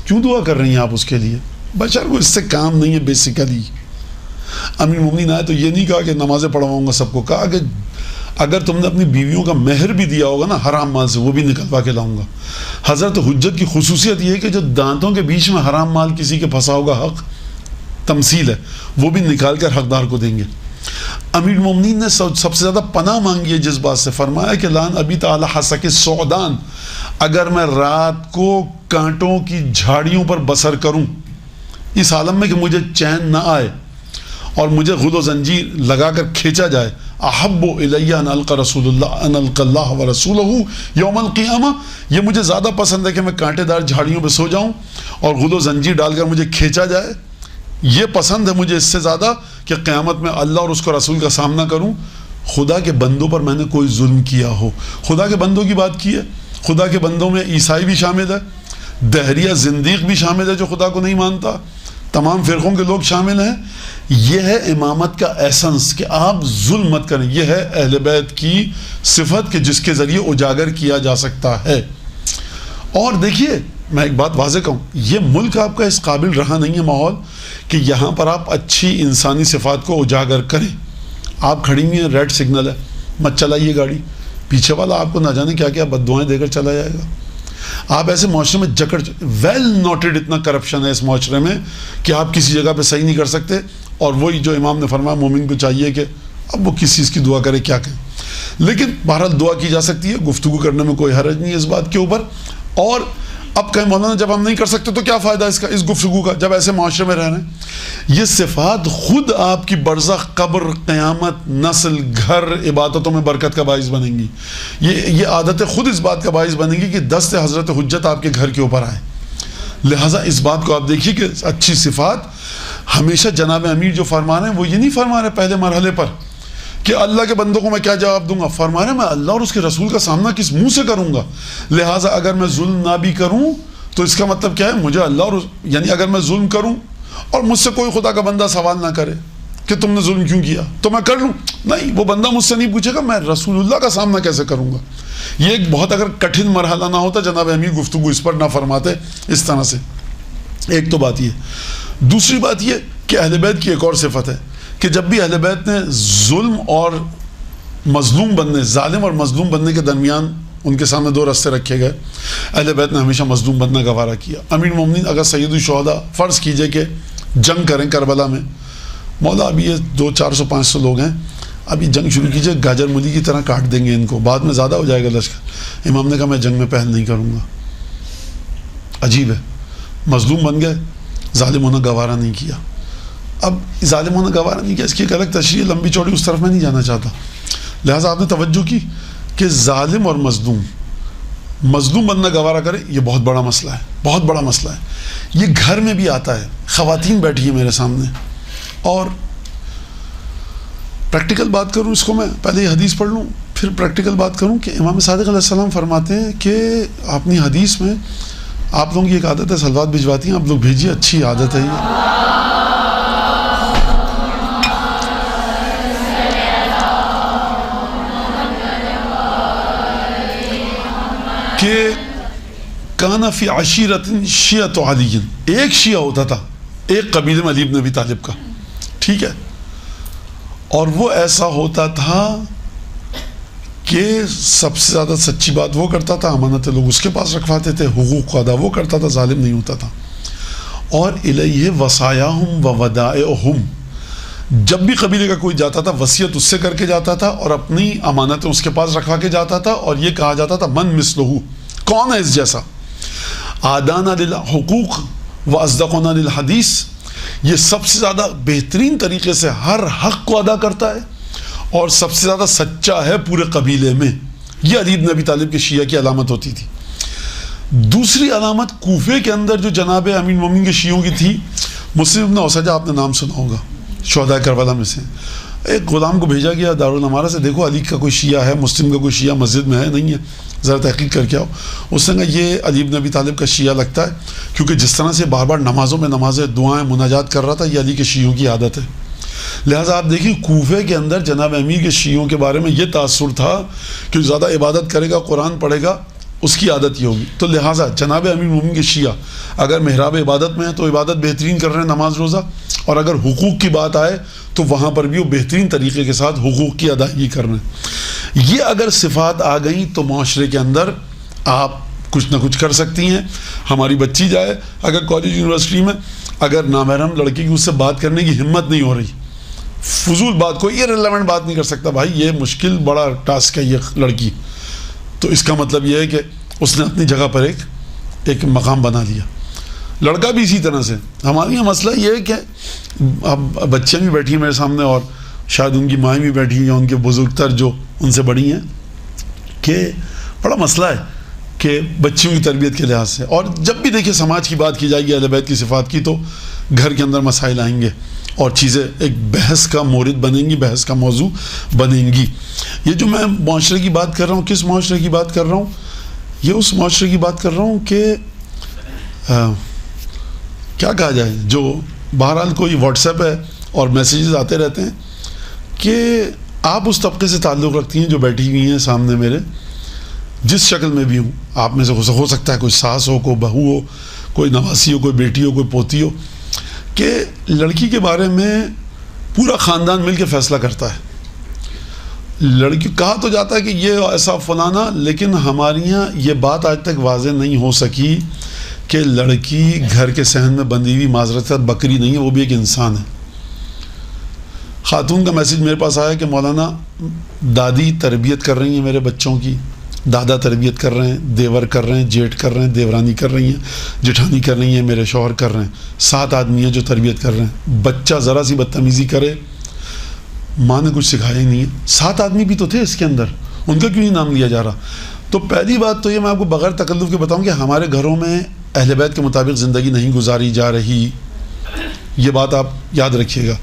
[SPEAKER 1] کیوں دعا کر رہی ہیں آپ اس کے لیے؟ بشر کو اس سے کام نہیں ہے بیسیکلی. امیر مومنین آئے تو یہ نہیں کہا کہ نمازیں پڑھواؤں گا سب کو، کہا کہ اگر تم نے اپنی بیویوں کا مہر بھی دیا ہوگا نا حرام مال سے، وہ بھی نکلوا کے لاؤں گا. حضرت حجت کی خصوصیت یہ ہے کہ جو دانتوں کے بیچ میں حرام مال کسی کے پھنسا ہوگا، حق تمثیل ہے، وہ بھی نکال کر حقدار کو دیں گے. امیر مومنین نے سب سے زیادہ پناہ مانگی ہے جس بات سے، فرمایا کہ لان ابی تعالی حسک سعودان، اگر میں رات کو کانٹوں کی جھاڑیوں پر بسر کروں اس عالم میں کہ مجھے چین نہ آئے اور مجھے غل و زنجیر لگا کر کھینچا جائے، احب الی ان القى رسول اللہ ان القى اللہ ورسولہ یوم القیامہ، یہ مجھے زیادہ پسند ہے کہ میں کانٹے دار جھاڑیوں پہ سو جاؤں اور غل و زنجیر ڈال کر مجھے کھینچا جائے. یہ پسند ہے مجھے اس سے زیادہ کہ قیامت میں اللہ اور اس کو رسول کا سامنا کروں، خدا کے بندوں پر میں نے کوئی ظلم کیا ہو. خدا کے بندوں کی بات کی ہے، خدا کے بندوں میں عیسائی بھی شامل ہے، دہریہ زندیق بھی شامل ہے جو خدا کو نہیں مانتا، تمام فرقوں کے لوگ شامل ہیں. یہ ہے امامت کا ایسنس کہ آپ ظلم مت کریں. یہ ہے اہل بیت کی صفت کہ جس کے ذریعے اجاگر کیا جا سکتا ہے. اور دیکھیے میں ایک بات واضح کہوں، یہ ملک آپ کا اس قابل رہا نہیں ہے ماحول کہ یہاں پر آپ اچھی انسانی صفات کو اجاگر کریں. آپ کھڑی ہوئی ہیں، ریڈ سگنل ہے، مت چلائیے گاڑی، پیچھے والا آپ کو نہ جانے کیا کیا بد دعائیں دے کر چلا جائے گا. آپ ایسے معاشرے میں جکڑ، ویل نوٹڈ اتنا کرپشن ہے اس معاشرے میں کہ آپ کسی جگہ پہ صحیح نہیں کر سکتے. اور وہی جو امام نے فرمایا مومن کو چاہیے کہ اب وہ کس چیز کی دعا کرے، کیا کہیں. لیکن بہرحال دعا کی جا سکتی ہے، گفتگو کرنے میں کوئی حرج نہیں ہے اس بات کے اوپر. اور اب کہیں مولانا جب ہم نہیں کر سکتے تو کیا فائدہ اس کا، اس گفتگو کا، جب ایسے معاشرے میں رہ رہے ہیں. یہ صفات خود آپ کی برزخ، قبر، قیامت، نسل، گھر، عبادتوں میں برکت کا باعث بنیں گی. یہ عادتیں خود اس بات کا باعث بنیں گی کہ دست حضرت حجت آپ کے گھر کے اوپر آئے. لہٰذا اس بات کو آپ دیکھیے کہ اچھی صفات ہمیشہ جناب امیر جو فرما رہے ہیں وہ یہ نہیں فرما رہے پہلے مرحلے پر کہ اللہ کے بندوں کو میں کیا جواب دوں گا. فرما رہے ہیں میں اللہ اور اس کے رسول کا سامنا کس منہ سے کروں گا. لہٰذا اگر میں ظلم نہ بھی کروں تو اس کا مطلب کیا ہے، مجھے اللہ اور یعنی اگر میں ظلم کروں اور مجھ سے کوئی خدا کا بندہ سوال نہ کرے کہ تم نے ظلم کیوں کیا تو میں کر لوں. نہیں، وہ بندہ مجھ سے نہیں پوچھے گا میں رسول اللہ کا سامنا کیسے کروں گا. یہ ایک بہت اگر کٹھن مرحلہ نہ ہوتا جناب امیر گفتگو اس پر نہ فرماتے اس طرح سے. ایک تو بات یہ. دوسری بات یہ کہ اہل بیت کی ایک اور صفت ہے کہ جب بھی اہل بیت نے ظلم اور مظلوم بننے، ظالم اور مظلوم بننے کے درمیان ان کے سامنے دو راستے رکھے گئے، اہل بیت نے ہمیشہ مظلوم بننا گوارا کیا. امیر المومنین اگر سید الشہداء فرض کیجئے کہ جنگ کریں کربلا میں، مولا ابھی یہ 200-400-500 لوگ ہیں، ابھی جنگ شروع کیجئے، گاجر مولی کی طرح کاٹ دیں گے ان کو، بعد میں زیادہ ہو جائے گا لشکر. امام نے کہا میں جنگ میں پہل نہیں کروں گا. عجیب ہے، مظلوم بن گئے، ظالم ہونا گوارا نہیں کیا. اب ظالم ہونا گوارا نہیں کیا، اس کی ایک الگ تشریح لمبی چوڑی، اس طرف میں نہیں جانا چاہتا. لہٰذا آپ نے توجہ کی کہ ظالم اور مظلوم بننا گوارا کرے، یہ بہت بڑا مسئلہ ہے، بہت بڑا مسئلہ ہے. یہ گھر میں بھی آتا ہے. خواتین بیٹھی ہیں میرے سامنے، اور پریکٹیکل بات کروں، اس کو میں پہلے یہ حدیث پڑھ لوں پھر پریکٹیکل بات کروں کہ امام صادق علیہ السلام فرماتے ہیں کہ اپنی حدیث میں آپ لوگوں کی ایک عادت ہے، سلوات بھجواتی ہیں آپ لوگ، بھیجیے، اچھی عادت ہے یہ. کہ کانا فی عشیرت شیعۃ علی، ایک شیعہ ہوتا تھا ایک قبیلے میں علی بن ابی طالب کا، ٹھیک ہے، اور وہ ایسا ہوتا تھا کہ سب سے زیادہ سچی بات وہ کرتا تھا، امانتیں لوگ اس کے پاس رکھواتے تھے، حقوق کو ادا وہ کرتا تھا، ظالم نہیں ہوتا تھا. اور الیہ وصایاہم و ودائعہم، جب بھی قبیلے کا کوئی جاتا تھا وصیت اس سے کر کے جاتا تھا اور اپنی امانتیں اس کے پاس رکھوا کے جاتا تھا، اور یہ کہا جاتا تھا من مثلہ، کون ہے اس جیسا. آدانا للحقوق و اصدقنا للحدیث، یہ سب سے زیادہ بہترین طریقے سے ہر حق کو ادا کرتا ہے اور سب سے زیادہ سچا ہے پورے قبیلے میں. یہ علی بن ابی طالب کے شیعہ کی علامت ہوتی تھی. دوسری علامت کوفے کے اندر جو جناب امیر المومنین کے شیعوں کی تھی، مسلم ابن اوسجہ آپ نے نام سنا ہوگا، شہداء کربلا میں سے. ایک غلام کو بھیجا گیا دارالامارہ سے، دیکھو علی کا کوئی شیعہ ہے، مسلم کا کوئی شیعہ مسجد میں ہے نہیں ہے، ذرا تحقیق کر کے آؤ. اس نے کہا یہ علی بن ابی طالب کا شیعہ لگتا ہے، کیونکہ جس طرح سے بار بار نمازوں میں نمازیں دعائیں مناجات کر رہا تھا، یہ علی کے شیعوں کی عادت ہے. لہٰذا آپ دیکھیں کوفے کے اندر جناب امیر کے شیعوں کے بارے میں یہ تاثر تھا کہ زیادہ عبادت کرے گا، قرآن پڑھے گا، اس کی عادت یہ ہوگی. تو لہٰذا جناب امیر المومنین کے شیعہ اگر محراب عبادت میں ہیں تو عبادت بہترین کر رہے ہیں، نماز روزہ، اور اگر حقوق کی بات آئے تو وہاں پر بھی وہ بہترین طریقے کے ساتھ حقوق کی ادائیگی کر رہے ہیں. یہ اگر صفات آ گئیں تو معاشرے کے اندر آپ کچھ نہ کچھ کر سکتی ہیں. ہماری بچی جائے اگر کالج یونیورسٹی میں، اگر نامحرم لڑکی کی اس سے بات کرنے کی ہمت نہیں ہو رہی، فضول بات، کوئی ریلیونٹ بات نہیں کر سکتا، بھائی یہ مشکل بڑا ٹاسک ہے یہ لڑکی، تو اس کا مطلب یہ ہے کہ اس نے اپنی جگہ پر ایک مقام بنا لیا. لڑکا بھی اسی طرح سے. ہمارے یہاں مسئلہ یہ ہے کہ اب بچیاں بھی بیٹھی ہیں میرے سامنے، اور شاید ان کی مائیں بھی بیٹھی ہیں یا ان کے بزرگ تر جو ان سے بڑی ہیں، کہ بڑا مسئلہ ہے کہ بچیوں کی تربیت کے لحاظ سے. اور جب بھی دیکھیں سماج کی بات کی جائے گی، اہل بیت کی صفات کی، تو گھر کے اندر مسائل آئیں گے اور چیزیں ایک بحث کا مورد بنیں گی، بحث کا موضوع بنیں گی. یہ جو میں معاشرے کی بات کر رہا ہوں، کس معاشرے کی بات کر رہا ہوں؟ یہ اس معاشرے کی بات کر رہا ہوں کہ کیا کہا جائے، جو بہرحال کوئی واٹس ایپ ہے اور میسیجز آتے رہتے ہیں کہ آپ اس طبقے سے تعلق رکھتی ہیں جو بیٹھی ہوئی ہیں سامنے میرے، جس شکل میں بھی ہوں. آپ میں سے ہو سکتا ہے کوئی ساس ہو، کوئی بہو ہو، کوئی نواسی ہو، کوئی بیٹی ہو، کوئی پوتی ہو، کہ لڑکی کے بارے میں پورا خاندان مل کے فیصلہ کرتا ہے. لڑکی کہا تو جاتا ہے کہ یہ ایسا فلانا، لیکن ہمارے یہاں یہ بات آج تک واضح نہیں ہو سکی کہ لڑکی گھر کے صحن میں بندھی ہوئی معذرت بکری نہیں ہے، وہ بھی ایک انسان ہے. خاتون کا میسیج میرے پاس آیا کہ مولانا دادی تربیت کر رہی ہیں میرے بچوں کی، دادا تربیت کر رہے ہیں، دیور کر رہے ہیں، جیٹھ کر رہے ہیں، دیورانی کر رہی ہیں، جٹھانی کر رہی ہیں، میرے شوہر کر رہے ہیں، 7 آدمی ہیں جو تربیت کر رہے ہیں. بچہ ذرا سی بدتمیزی کرے، ماں نے کچھ سکھایا ہی نہیں ہے. 7 آدمی بھی تو تھے اس کے اندر، ان کا کیوں نہیں نام لیا جا رہا؟ تو پہلی بات تو یہ میں آپ کو بغیر تکلف کے بتاؤں کہ ہمارے گھروں میں اہل بیت کے مطابق زندگی نہیں گزاری جا رہی. یہ بات آپ یاد رکھیے گا.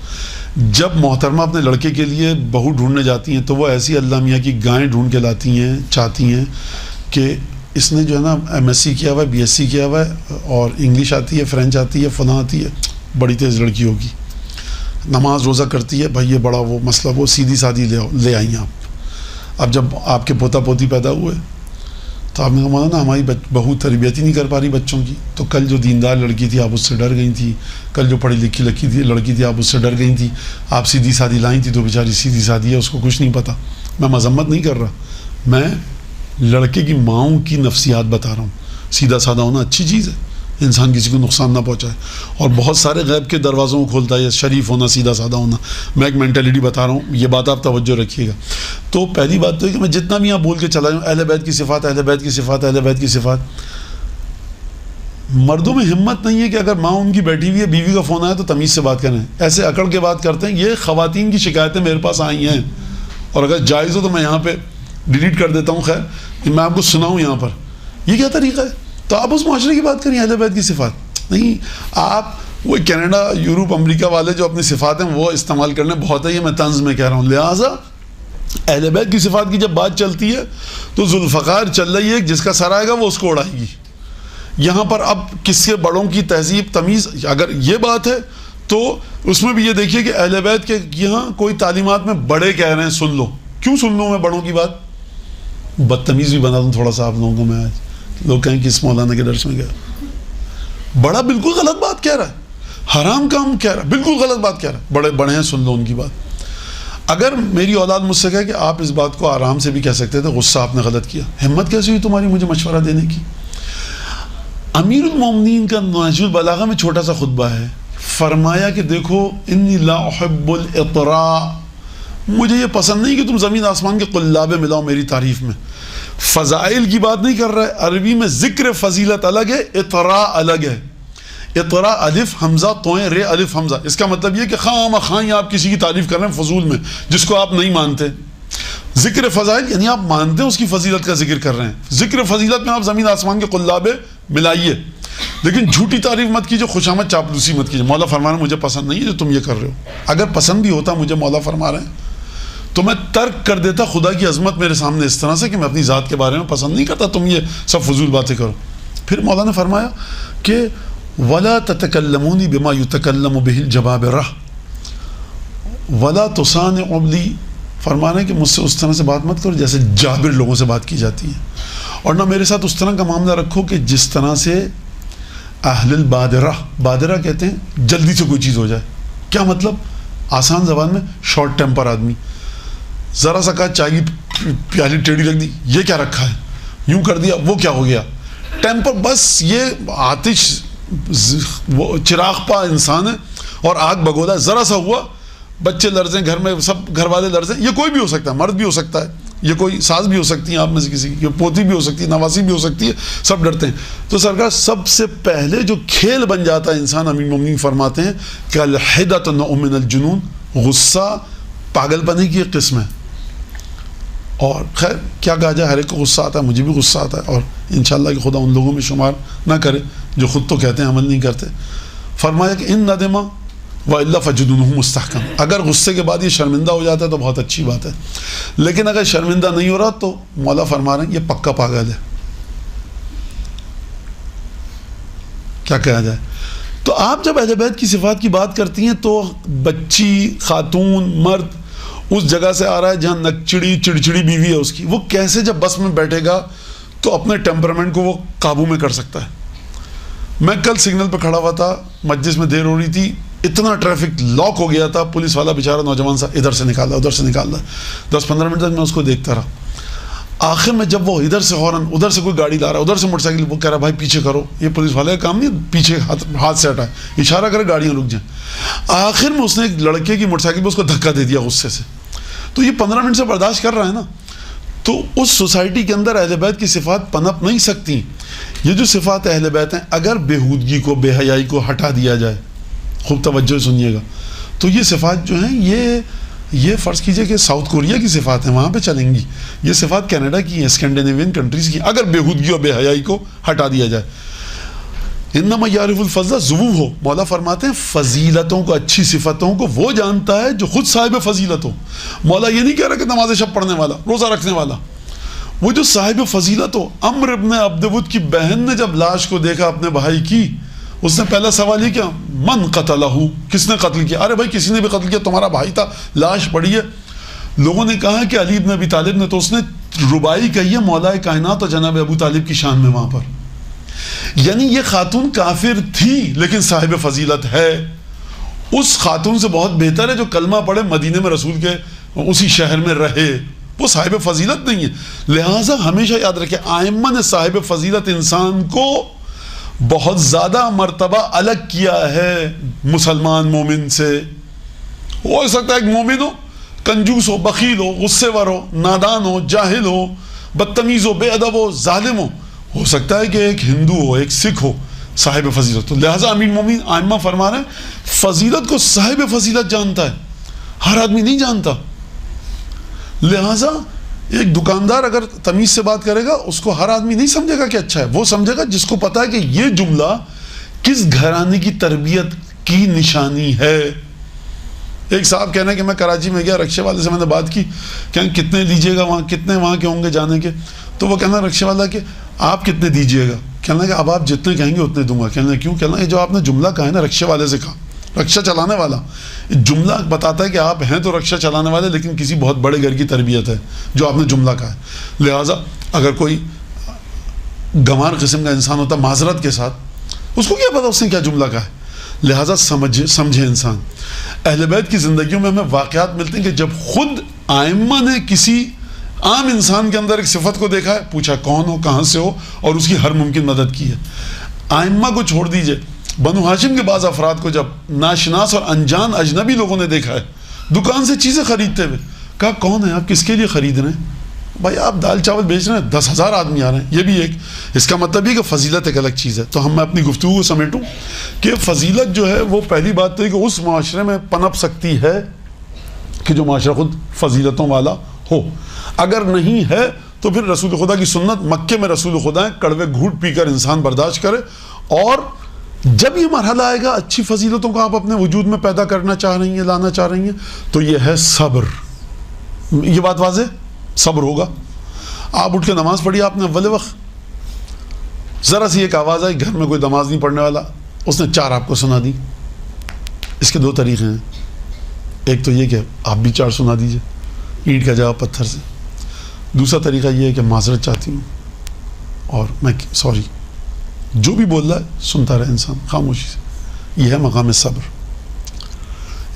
[SPEAKER 1] جب محترمہ اپنے لڑکے کے لیے بہو ڈھونڈنے جاتی ہیں تو وہ ایسی اللہ میاں کی گائیں ڈھونڈ کے لاتی ہیں، چاہتی ہیں کہ اس نے جو ہے نا ایم ایس سی کیا ہوا ہے، بی ایس سی کیا ہوا ہے، اور انگلش آتی ہے، فرینچ آتی ہے، فلاں آتی ہے. بڑی تیز لڑکی ہوگی, نماز روزہ کرتی ہے, بھائی یہ بڑا وہ مسئلہ, وہ سیدھی سادھی لے آئیں آپ. اب جب آپ کے پوتا پوتی پیدا ہوئے تو آپ نے کہا مولانا ہماری بہو تربیت ہی نہیں کر پا رہی بچوں کی, تو کل جو دیندار لڑکی تھی آپ اس سے ڈر گئی تھی, کل جو پڑھی لکھی لڑکی تھی آپ اس سے ڈر گئی تھی, آپ سیدھی سادھی لائیں تھی, تو بیچاری سیدھی سادھی ہے, اس کو کچھ نہیں پتہ. میں مذمت نہیں کر رہا, میں لڑکے کی ماؤں کی نفسیات بتا رہا ہوں. سیدھا سادہ ہونا اچھی چیز ہے, انسان کسی کو نقصان نہ پہنچائے, اور بہت سارے غیب کے دروازوں کو کھولتا ہے شریف ہونا, سیدھا سادہ ہونا. میں ایک مینٹلٹی بتا رہا ہوں, یہ بات آپ توجہ رکھیے گا. تو پہلی بات تو ہے کہ میں جتنا بھی یہاں بول کے چلا جاؤں اہل بیت کی صفات, اہل بیت کی صفات, اہل بیت کی صفات, مردوں میں ہمت نہیں ہے کہ اگر ماں ان کی بیٹھی ہوئی ہے, بیوی کا فون آیا تو تمیز سے بات کریں, ایسے اکڑ کے بات کرتے ہیں. یہ خواتین کی شکایتیں میرے پاس آئی ہیں, اور اگر جائز ہو تو میں یہاں پہ ڈیلیٹ کر دیتا ہوں. خیر میں آپ کو سناؤں یہاں پر, یہ کیا طریقہ ہے؟ تو آپ اس معاشرے کی بات کریں اہل بیت کی صفات نہیں. آپ وہ کینیڈا, یورپ, امریکہ والے جو اپنی صفات ہیں وہ استعمال کرنے بہت ہے, یہ میں طنز میں کہہ رہا ہوں. لہٰذا اہل بیت کی صفات کی جب بات چلتی ہے تو ذوالفقار چل رہی ہے, جس کا سر آئے گا وہ اس کو اڑائے گی. یہاں پر اب کس کے بڑوں کی تہذیب تمیز, اگر یہ بات ہے تو اس میں بھی یہ دیکھیے کہ اہل بیت کے یہاں کوئی تعلیمات میں بڑے کہہ رہے ہیں سن لو. کیوں سن لوں میں بڑوں کی بات؟ بدتمیز بھی بنا دوں تھوڑا سا آپ لوگوں کو میں آج. لوگ کہیں کہ اس مولانا کے درس میں گیا, بڑا بالکل غلط بات کہہ رہا ہے, حرام کام کہہ رہا ہے, بالکل غلط بات کہہ رہا ہے. بڑے بڑے ہیں, سن لو ان کی بات. اگر میری اولاد مجھ سے کہے کہ آپ اس بات کو آرام سے بھی کہہ سکتے تھے, غصہ آپ نے غلط کیا, ہمت کیسے ہوئی تمہاری مجھے مشورہ دینے کی؟ امیر المومنین کا نہج البلاغہ میں چھوٹا سا خطبہ ہے, فرمایا کہ دیکھو انی لا احب الاطراء, مجھے یہ پسند نہیں کہ تم زمین آسمان کے قلابے ملاؤ میری تعریف میں. فضائل کی بات نہیں کر رہا ہے, عربی میں ذکر فضیلت الگ ہے, اطراء الگ ہے. اطراء الف حمزہ توئیں رے الف حمزہ, اس کا مطلب یہ کہ خواہ خواہ آپ کسی کی تعریف کر رہے ہیں فضول میں, جس کو آپ نہیں مانتے. ذکر فضائل یعنی آپ مانتے ہیں اس کی فضیلت کا ذکر کر رہے ہیں. ذکر فضیلت میں آپ زمین آسمان کے قلابے ملائیے, لیکن جھوٹی تعریف مت کیجیے, خوشامد چاپلوسی مت کیجیے. مولا فرما رہے ہیں مجھے پسند نہیں ہے جو تم یہ کر رہے ہو. اگر پسند بھی ہوتا مجھے مولا فرما رہے ہیں تو میں ترک کر دیتا خدا کی عظمت میرے سامنے اس طرح سے کہ میں اپنی ذات کے بارے میں پسند نہیں کرتا تم یہ سب فضول باتیں کرو. پھر مولا نے فرمایا کہ وَلَا تَتَكَلَّمُونِ بِمَا يُتَكَلَّمُ بِهِ الْجَبَابِرَةُ وَلَا تُصَانِعُ لِي, فرمانا ہے کہ مجھ سے اس طرح سے بات مت کرو جیسے جابر لوگوں سے بات کی جاتی ہے, اور نہ میرے ساتھ اس طرح کا معاملہ رکھو کہ جس طرح سے اہل البادرہ, بادرہ کہتے ہیں جلدی سے کوئی چیز ہو جائے. کیا مطلب؟ آسان زبان میں شارٹ ٹیمپر آدمی, ذرا سا کہا چائے کی پیالی ٹیڑھی رکھ دی, یہ کیا رکھا ہے, یوں کر دیا, وہ کیا ہو گیا, ٹیمپر. بس یہ آتش وہ چراغ پا انسان ہے اور آگ بگولا ہے, ذرا سا ہوا بچے لرزیں, گھر میں سب گھر والے لرزیں. یہ کوئی بھی ہو سکتا ہے, مرد بھی ہو سکتا ہے, یہ کوئی ساز بھی ہو سکتی ہیں آپ میں سے کسی کی, پوتی بھی ہو سکتی ہے, نواسی بھی ہو سکتی ہے, سب ڈرتے ہیں. تو سرکار سب سے پہلے جو کھیل بن جاتا ہے انسان, امیر المومنین فرماتے ہیں کہ الحدۃ نوع من الجنون, غصہ پاگل پنے کی ایک قسم ہے. اور خیر کیا کہا جائے, ہر ایک کو غصہ آتا ہے, مجھے بھی غصہ آتا ہے, اور انشاءاللہ کہ خدا ان لوگوں میں شمار نہ کرے جو خود تو کہتے ہیں عمل نہیں کرتے. فرمایا کہ ان ندما وَإِلَّا فَجُنُونُهُ مُسْتَحْكَمٌ, اگر غصے کے بعد یہ شرمندہ ہو جاتا ہے تو بہت اچھی بات ہے, لیکن اگر شرمندہ نہیں ہو رہا تو مولا فرما رہے ہیں یہ پکا پاگل ہے. کیا کہا جائے. تو آپ جب اہل بیت کی صفات کی بات کرتی ہیں تو بچی, خاتون, مرد اس جگہ سے آ رہا ہے جہاں نکچڑی چڑچڑی بیوی ہے اس کی, وہ کیسے جب بس میں بیٹھے گا تو اپنے ٹیمپرمنٹ کو وہ قابو میں کر سکتا ہے. میں کل سگنل پہ کھڑا ہوا تھا, مجلس میں دیر ہو رہی تھی, اتنا ٹریفک لاک ہو گیا تھا, پولیس والا بیچارہ نوجوان سا ادھر سے نکال رہا ادھر سے نکال رہا, 10-15 منٹ تک میں اس کو دیکھتا رہا. آخر میں جب وہ ادھر سے ہارن, ادھر سے کوئی گاڑی لا رہا, ادھر سے موٹر سائیکل, وہ کہہ رہا بھائی پیچھے کرو, یہ پولیس والے کا کام نہیں, پیچھے ہاتھ سے ہٹائے, اشارہ کرے گاڑیاں رک جائیں. آخر میں اس نے ایک لڑکے کی موٹر سائیکل پہ اس کو دھکا دے دیا غصے سے. تو یہ 15 منٹ سے برداشت کر رہا ہے نا. تو اس سوسائٹی کے اندر اہل بیت کی صفات پنپ نہیں سکتی. یہ جو صفات اہل بیت ہیں, اگر بےہودگی کو, بے حیائی کو ہٹا دیا جائے, خوب توجہ سنیے گا, تو یہ صفات جو ہیں یہ فرض کیجئے کہ ساؤتھ کوریا کی صفات ہیں, وہاں پہ چلیں گی. یہ صفات کینیڈا کی ہیں, اسکینڈینیوین کنٹریز کی, اگر بےہودگی اور بے حیائی کو ہٹا دیا جائے. انما یعرف الفضل ذو ہو, مولا فرماتے ہیں فضیلتوں کو, اچھی صفتوں کو وہ جانتا ہے جو خود صاحب فضیلت ہو. مولا یہ نہیں کہہ رہا کہ نماز شب پڑھنے والا, روزہ رکھنے والا, وہ جو صاحب فضیلت ہو. عمر ابن عبد ود کی بہن نے جب لاش کو دیکھا اپنے بھائی کی, اس نے پہلا سوال یہ کیا من قتلہ، کس نے قتل کیا؟ ارے بھائی کسی نے بھی قتل کیا، تمہارا بھائی تھا، لاش پڑی ہے۔ لوگوں نے کہا کہ علی بن ابی طالب نے، تو اس نے ربائی کہی ہے مولا کائنات اور جناب ابو طالب کی شان میں وہاں پر، یعنی یہ خاتون کافر تھی لیکن صاحب فضیلت ہے۔ اس خاتون سے بہت بہتر ہے جو کلمہ پڑھے، مدینے میں رسول کے اسی شہر میں رہے، وہ صاحب فضیلت نہیں ہے۔ لہٰذا ہمیشہ یاد رکھیں ائمہ نے صاحب فضیلت انسان کو بہت زیادہ مرتبہ الگ کیا ہے مسلمان مومن سے۔ ہو سکتا ہے ایک مومن ہو، کنجوس ہو، بخیل ہو، غصے ور ہو، نادان ہو، جاہل ہو، بدتمیز ہو، بے ادب ہو، ظالم ہو سکتا ہے کہ ایک ہندو ہو، ایک سکھ ہو صاحب فضیلت۔ تو لہٰذا امیر مومنین ائمہ فرما رہے ہیں فضیلت کو صاحب فضیلت جانتا ہے، ہر آدمی نہیں جانتا۔ لہٰذا ایک دکاندار اگر تمیز سے بات کرے گا اس کو ہر آدمی نہیں سمجھے گا کہ اچھا ہے، وہ سمجھے گا جس کو پتا ہے کہ یہ جملہ کس گھرانے کی تربیت کی نشانی ہے۔ ایک صاحب کہنا ہے کہ میں کراچی میں گیا، رکشے والے سے میں نے بات کی کہ کتنے لیجئے گا وہاں، کتنے وہاں کے ہوں گے جانے کے؟ تو وہ کہنا رکشے والا کہ آپ کتنے دیجئے گا؟ کہنا کہ اب آپ جتنے کہیں گے اتنے دوں گا۔ کہنا کیوں؟ کہنا یہ جو آپ نے جملہ کہا ہے نا، رکشے والے سے کہا، رکشہ چلانے والا، جملہ بتاتا ہے کہ آپ ہیں تو رکشہ چلانے والے لیکن کسی بہت بڑے گھر کی تربیت ہے جو آپ نے جملہ کہا ہے۔ لہٰذا اگر کوئی گنوار قسم کا انسان ہوتا معذرت کے ساتھ، اس کو کیا پتا اس نے کیا جملہ کہا ہے؟ لہٰذا سمجھے انسان۔ اہل بیت کی زندگیوں میں ہمیں واقعات ملتے ہیں کہ جب خود ائمہ نے کسی عام انسان کے اندر ایک صفت کو دیکھا ہے، پوچھا کون ہو، کہاں سے ہو، اور اس کی ہر ممکن مدد کی ہے۔ ائمہ کو چھوڑ دیجئے، بنو ہاشم کے بعض افراد کو جب ناشناس اور انجان اجنبی لوگوں نے دیکھا ہے دکان سے چیزیں خریدتے ہوئے، کہا کون ہے آپ، کس کے لیے خرید رہے ہیں؟ بھائی آپ دال چاول بیچ رہے ہیں، 10,000 آدمی آ رہے ہیں، یہ بھی ایک اس کا مطلب یہ کہ فضیلت ایک الگ چیز ہے۔ تو ہم میں اپنی گفتگو کو سمیٹوں کہ فضیلت جو ہے وہ پہلی بات تو ہے کہ اس معاشرے میں پنپ سکتی ہے کہ جو معاشرہ خود فضیلتوں والا ہو، اگر نہیں ہے تو پھر رسول خدا کی سنت، مکے میں رسول خدا ہیں، کڑوے گھوٹ پی کر انسان برداشت کرے، اور جب یہ مرحلہ آئے گا اچھی فضیلتوں کو آپ اپنے وجود میں پیدا کرنا چاہ رہی ہیں، لانا چاہ رہی ہیں، تو یہ ہے صبر۔ یہ بات واضح، صبر ہوگا۔ آپ اٹھ کے نماز پڑھی آپ نے اول وقت، ذرا سی ایک آواز آئی، گھر میں کوئی نماز نہیں پڑھنے والا، اس نے 4 آپ کو سنا دی۔ اس کے 2 طریقے ہیں، ایک تو یہ کہ آپ بھی 4 سنا دیجئے اینٹ کا جواب پتھر سے، دوسرا طریقہ یہ ہے کہ معذرت چاہتی ہوں اور میں سوری، جو بھی بول رہا ہے سنتا رہے انسان خاموشی سے، یہ ہے مقام صبر۔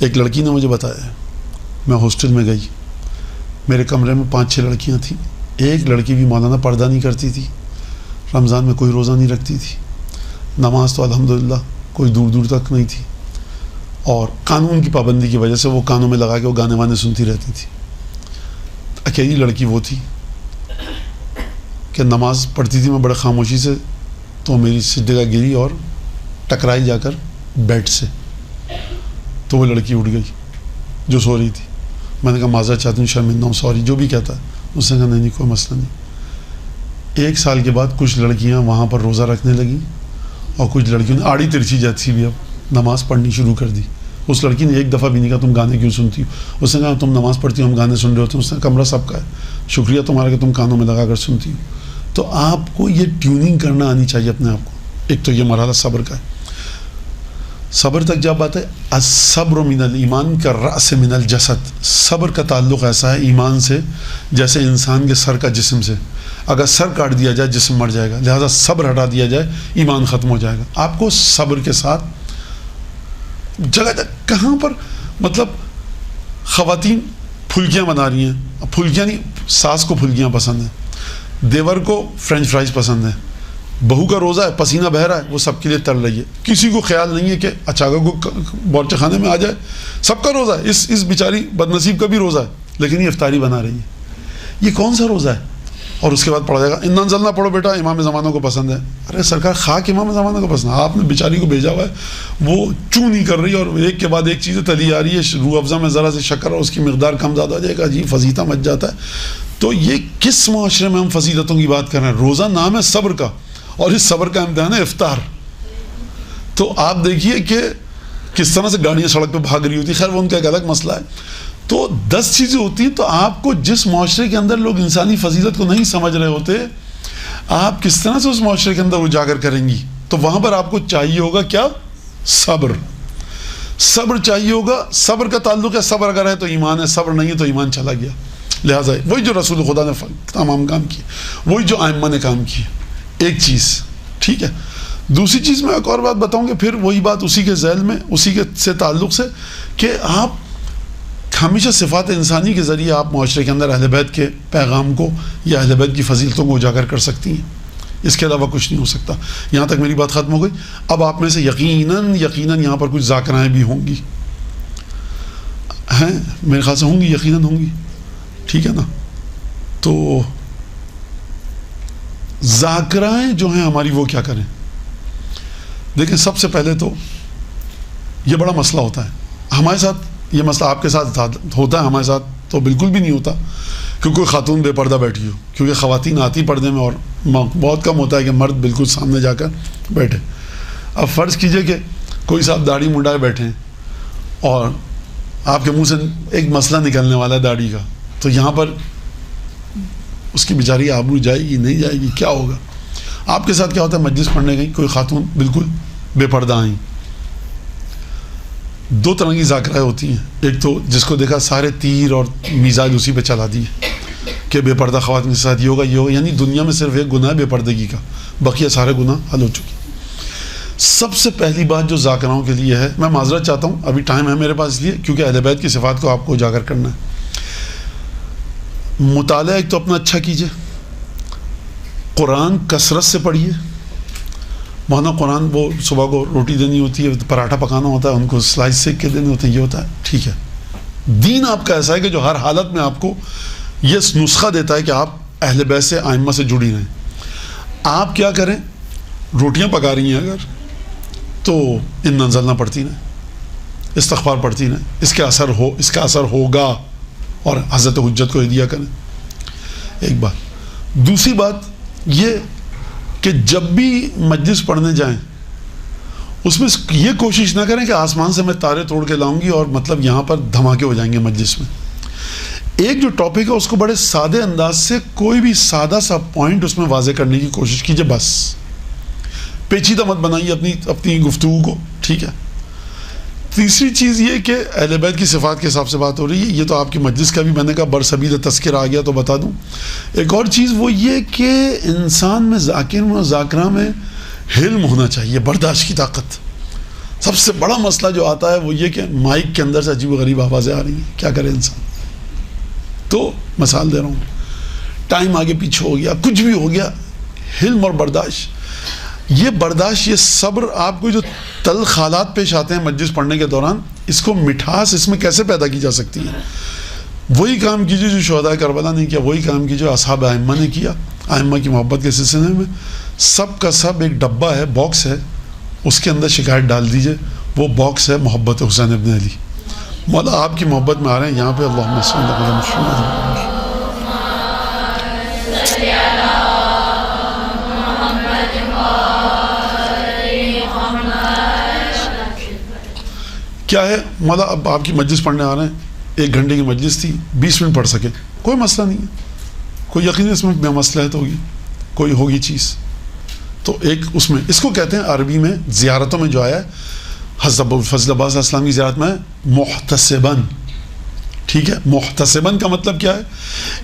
[SPEAKER 1] ایک لڑکی نے مجھے بتایا ہے، میں ہاسٹل میں گئی، میرے کمرے میں 5-6 لڑکیاں تھیں، ایک لڑکی بھی مولانا پردہ نہیں کرتی تھی، رمضان میں کوئی روزہ نہیں رکھتی تھی، نماز تو الحمدللہ کوئی دور دور تک نہیں تھی، اور قانون کی پابندی کی وجہ سے وہ کانوں میں لگا کے وہ گانے وانے سنتی رہتی تھی۔ اکیلی لڑکی وہ تھی کہ نماز پڑھتی تھی میں بڑے خاموشی سے، تو میری سجدے کا گری اور ٹکرائی جا کر بیڈ سے، تو وہ لڑکی اٹھ گئی جو سو رہی تھی۔ میں نے کہا معذرت چاہتی ہوں، شرمندہ ہوں، سوری، جو بھی کہتا ہے۔ اس نے کہا نہیں کوئی مسئلہ نہیں۔ 1 سال کے بعد کچھ لڑکیاں وہاں پر روزہ رکھنے لگیں، اور کچھ لڑکیوں نے آڑی ترچھی جیسی بھی اب نماز پڑھنی شروع کر دی۔ اس لڑکی نے ایک دفعہ بھی نہیں کہا تم گانے کیوں سنتی ہو، اس نے کہا تم نماز پڑھتی ہو ہم گانے سن رہے ہوتے ہیں، اس نے کمرہ سب کا ہے، شکریہ تمہارا کہ تم کانوں میں لگا کر سنتی ہو۔ تو آپ کو یہ ٹیوننگ کرنا آنی چاہیے اپنے آپ کو۔ ایک تو یہ مرحلہ صبر کا ہے، صبر تک جب بات ہے الصبر من الایمان کا رأس من الجسد، صبر کا تعلق ایسا ہے ایمان سے جیسے انسان کے سر کا جسم سے، اگر سر کاٹ دیا جائے جسم مر جائے گا، لہذا صبر ہٹا دیا جائے ایمان ختم ہو جائے گا۔ آپ کو صبر کے ساتھ جگہ جگہ کہاں پر، مطلب خواتین پھلکیاں بنا رہی ہیں، پھلکیاں نہیں، ساس کو پھلکیاں پسند ہیں، دیور کو فرینچ فرائز پسند ہے، بہو کا روزہ ہے پسینہ بہہ رہا ہے وہ سب کے لیے تل رہی ہے، کسی کو خیال نہیں ہے کہ اچھا کو بورچے خانے میں آ جائے، سب کا روزہ ہے، اس بیچاری بدنصیب کا بھی روزہ ہے، لیکن یہ افطاری بنا رہی ہے، یہ کون سا روزہ ہے؟ اور اس کے بعد پڑھا جائے گا انا انزلنا پڑھو بیٹا، امام زمانوں کو پسند ہے۔ ارے سرکار خاک امام زمانوں کو پسند ہے، آپ نے بیچاری کو بھیجا ہوا ہے، وہ چوں نہیں کر رہی اور ایک کے بعد ایک چیزیں تلی آ رہی ہے، روح افزا میں ذرا سے شکر اور اس کی مقدار کم زیادہ ہو جائے گا، جی فضیلہ مچ جاتا ہے۔ تو یہ کس معاشرے میں ہم فضیلتوں کی بات کر رہے ہیں؟ روزہ نام ہے صبر کا، اور اس صبر کا امتحان ہے افطار۔ تو آپ دیکھیے کہ کس طرح سے گاڑیاں سڑک پہ بھاگ رہی ہوتی، خیر وہ ان کا ایک الگ مسئلہ ہے۔ تو 10 چیزیں ہوتی ہیں، تو آپ کو جس معاشرے کے اندر لوگ انسانی فضیلت کو نہیں سمجھ رہے ہوتے، آپ کس طرح سے اس معاشرے کے اندر اجاگر کریں گی؟ تو وہاں پر آپ کو چاہیے ہوگا کیا؟ صبر. صبر چاہیے ہوگا. صبر کا تعلق ہے، صبر اگر ہے تو ایمان ہے، صبر نہیں ہے تو ایمان چلا گیا. لہٰذا وہی جو رسول خدا نے تمام کام کیے، وہی جو آئمہ نے کام کیے. ایک چیز ٹھیک ہے. دوسری چیز میں ایک اور بات بتاؤں گا، پھر وہی بات اسی کے ذیل میں، اسی کے سے تعلق سے، کہ آپ ہمیشہ صفات انسانی کے ذریعے آپ معاشرے کے اندر اہل بیت کے پیغام کو یا اہل بیت کی فضیلتوں کو اجاگر کر سکتی ہیں. اس کے علاوہ کچھ نہیں ہو سکتا. یہاں تک میری بات ختم ہو گئی. اب آپ میں سے یقیناً یہاں پر کچھ ذاکرائیں بھی ہوں گی، ہیں میرے خیال سے ہوں گی، یقیناً ہوں گی. ٹھیک ہے نا؟ تو ذاکرائیں جو ہیں ہماری وہ کیا کریں؟ دیکھیں، سب سے پہلے تو یہ بڑا مسئلہ ہوتا ہے ہمارے ساتھ. یہ مسئلہ آپ کے ساتھ ہوتا ہے، ہمارے ساتھ تو بالکل بھی نہیں ہوتا کہ کوئی خاتون بے پردہ بیٹھی ہو، کیونکہ خواتین آتی پردے میں اور بہت کم ہوتا ہے کہ مرد بالکل سامنے جا کر بیٹھے. اب فرض کیجئے کہ کوئی صاحب داڑھی منڈائے بیٹھے ہیں اور آپ کے منہ سے ایک مسئلہ نکلنے والا ہے داڑھی کا، تو یہاں پر اس کی بیچاری آبرو جائے گی نہیں جائے گی؟ کیا ہوگا؟ آپ کے ساتھ کیا ہوتا ہے، مجلس پڑھنے گئی، کوئی خاتون بالکل بے پردہ آئیں. دو طرح کی ذاکرائیں ہوتی ہیں. ایک تو جس کو دیکھا سارے تیر اور میزائل اسی پہ چلا دیے کہ بے پردہ خواتین کے ساتھ یہ ہوگا یہ ہوگا، یعنی دنیا میں صرف ایک گناہ ہے بے پردگی کا، بقیہ سارے گناہ حل ہو چکے. سب سے پہلی بات جو ذاکراؤں کے لیے ہے، میں معذرت چاہتا ہوں ابھی ٹائم ہے میرے پاس اس لیے کیونکہ اہل بیت کی صفات کو آپ کو اجاگر کرنا ہے. مطالعہ ایک تو اپنا اچھا کیجئے، قرآن کثرت سے پڑھیے. مولانا قرآن وہ صبح کو روٹی دینی ہوتی ہے، پراٹھا پکانا ہوتا ہے، ان کو سلائس سیک کے دینے ہوتے ہیں، یہ ہوتا ہے. ٹھیک ہے، دین آپ کا ایسا ہے کہ جو ہر حالت میں آپ کو یہ نسخہ دیتا ہے کہ آپ اہل بیت سے، آئمہ سے جڑی رہیں. آپ کیا کریں؟ روٹیاں پکا رہی ہیں اگر تو ان انزلنا پڑھتی رہیں، استغفار پڑھتی رہیں. اس کا اثر ہوگا اور حضرت حجت کو ہدیہ کریں. ایک بات. دوسری بات یہ کہ جب بھی مجلس پڑھنے جائیں اس میں یہ کوشش نہ کریں کہ آسمان سے میں تارے توڑ کے لاؤں گی اور مطلب یہاں پر دھماکے ہو جائیں گے مجلس میں. ایک جو ٹاپک ہے اس کو بڑے سادے انداز سے کوئی بھی سادہ سا پوائنٹ اس میں واضح کرنے کی کوشش کیجئے، بس پیچیدہ مت بنائیے اپنی گفتگو کو. ٹھیک ہے. تیسری چیز یہ کہ اہل بیت کی صفات کے حساب سے بات ہو رہی ہے، یہ تو آپ کی مجلس کا بھی میں نے کہا برسبیل تذکرہ آ گیا تو بتا دوں. ایک اور چیز وہ یہ کہ انسان میں ذاکر میں اور ذاکرہ میں حلم ہونا چاہیے، برداشت کی طاقت. سب سے بڑا مسئلہ جو آتا ہے وہ یہ کہ مائک کے اندر سے عجیب و غریب آوازیں آ رہی ہیں، کیا کرے انسان. تو مثال دے رہا ہوں، ٹائم آگے پیچھے ہو گیا، کچھ بھی ہو گیا، حلم اور برداشت. یہ برداشت، یہ صبر، آپ کو جو تلخ حالات پیش آتے ہیں مجلس پڑھنے کے دوران، اس کو مٹھاس اس میں کیسے پیدا کی جا سکتی ہے؟ وہی کام کیجیے جو شہداء کربلا نے کیا، وہی کام کیجیے جو اصحاب ائمہ نے کیا. ائمہ کی محبت کے سلسلے میں سب کا سب ایک ڈبہ ہے، باکس ہے، اس کے اندر شکایت ڈال دیجئے. وہ باکس ہے محبت حسین ابن علی. مولا آپ کی محبت میں آ رہے ہیں یہاں پہ اللہم صل علی محمد. کیا ہے مولا، اب آپ کی مجلس پڑھنے آ رہے ہیں، 1 گھنٹے کی مجلس تھی، 20 منٹ پڑھ سکے، کوئی مسئلہ نہیں ہے. کوئی یقین اس میں بے مسلحت ہوگی، کوئی ہوگی چیز تو ایک اس میں، اس کو کہتے ہیں عربی میں زیارتوں میں جو آیا ہے، حضرت ابو الفضل عباس علیہ السلام کی زیارت میں محتسباً. ٹھیک ہے. محتسباً کا مطلب کیا ہے؟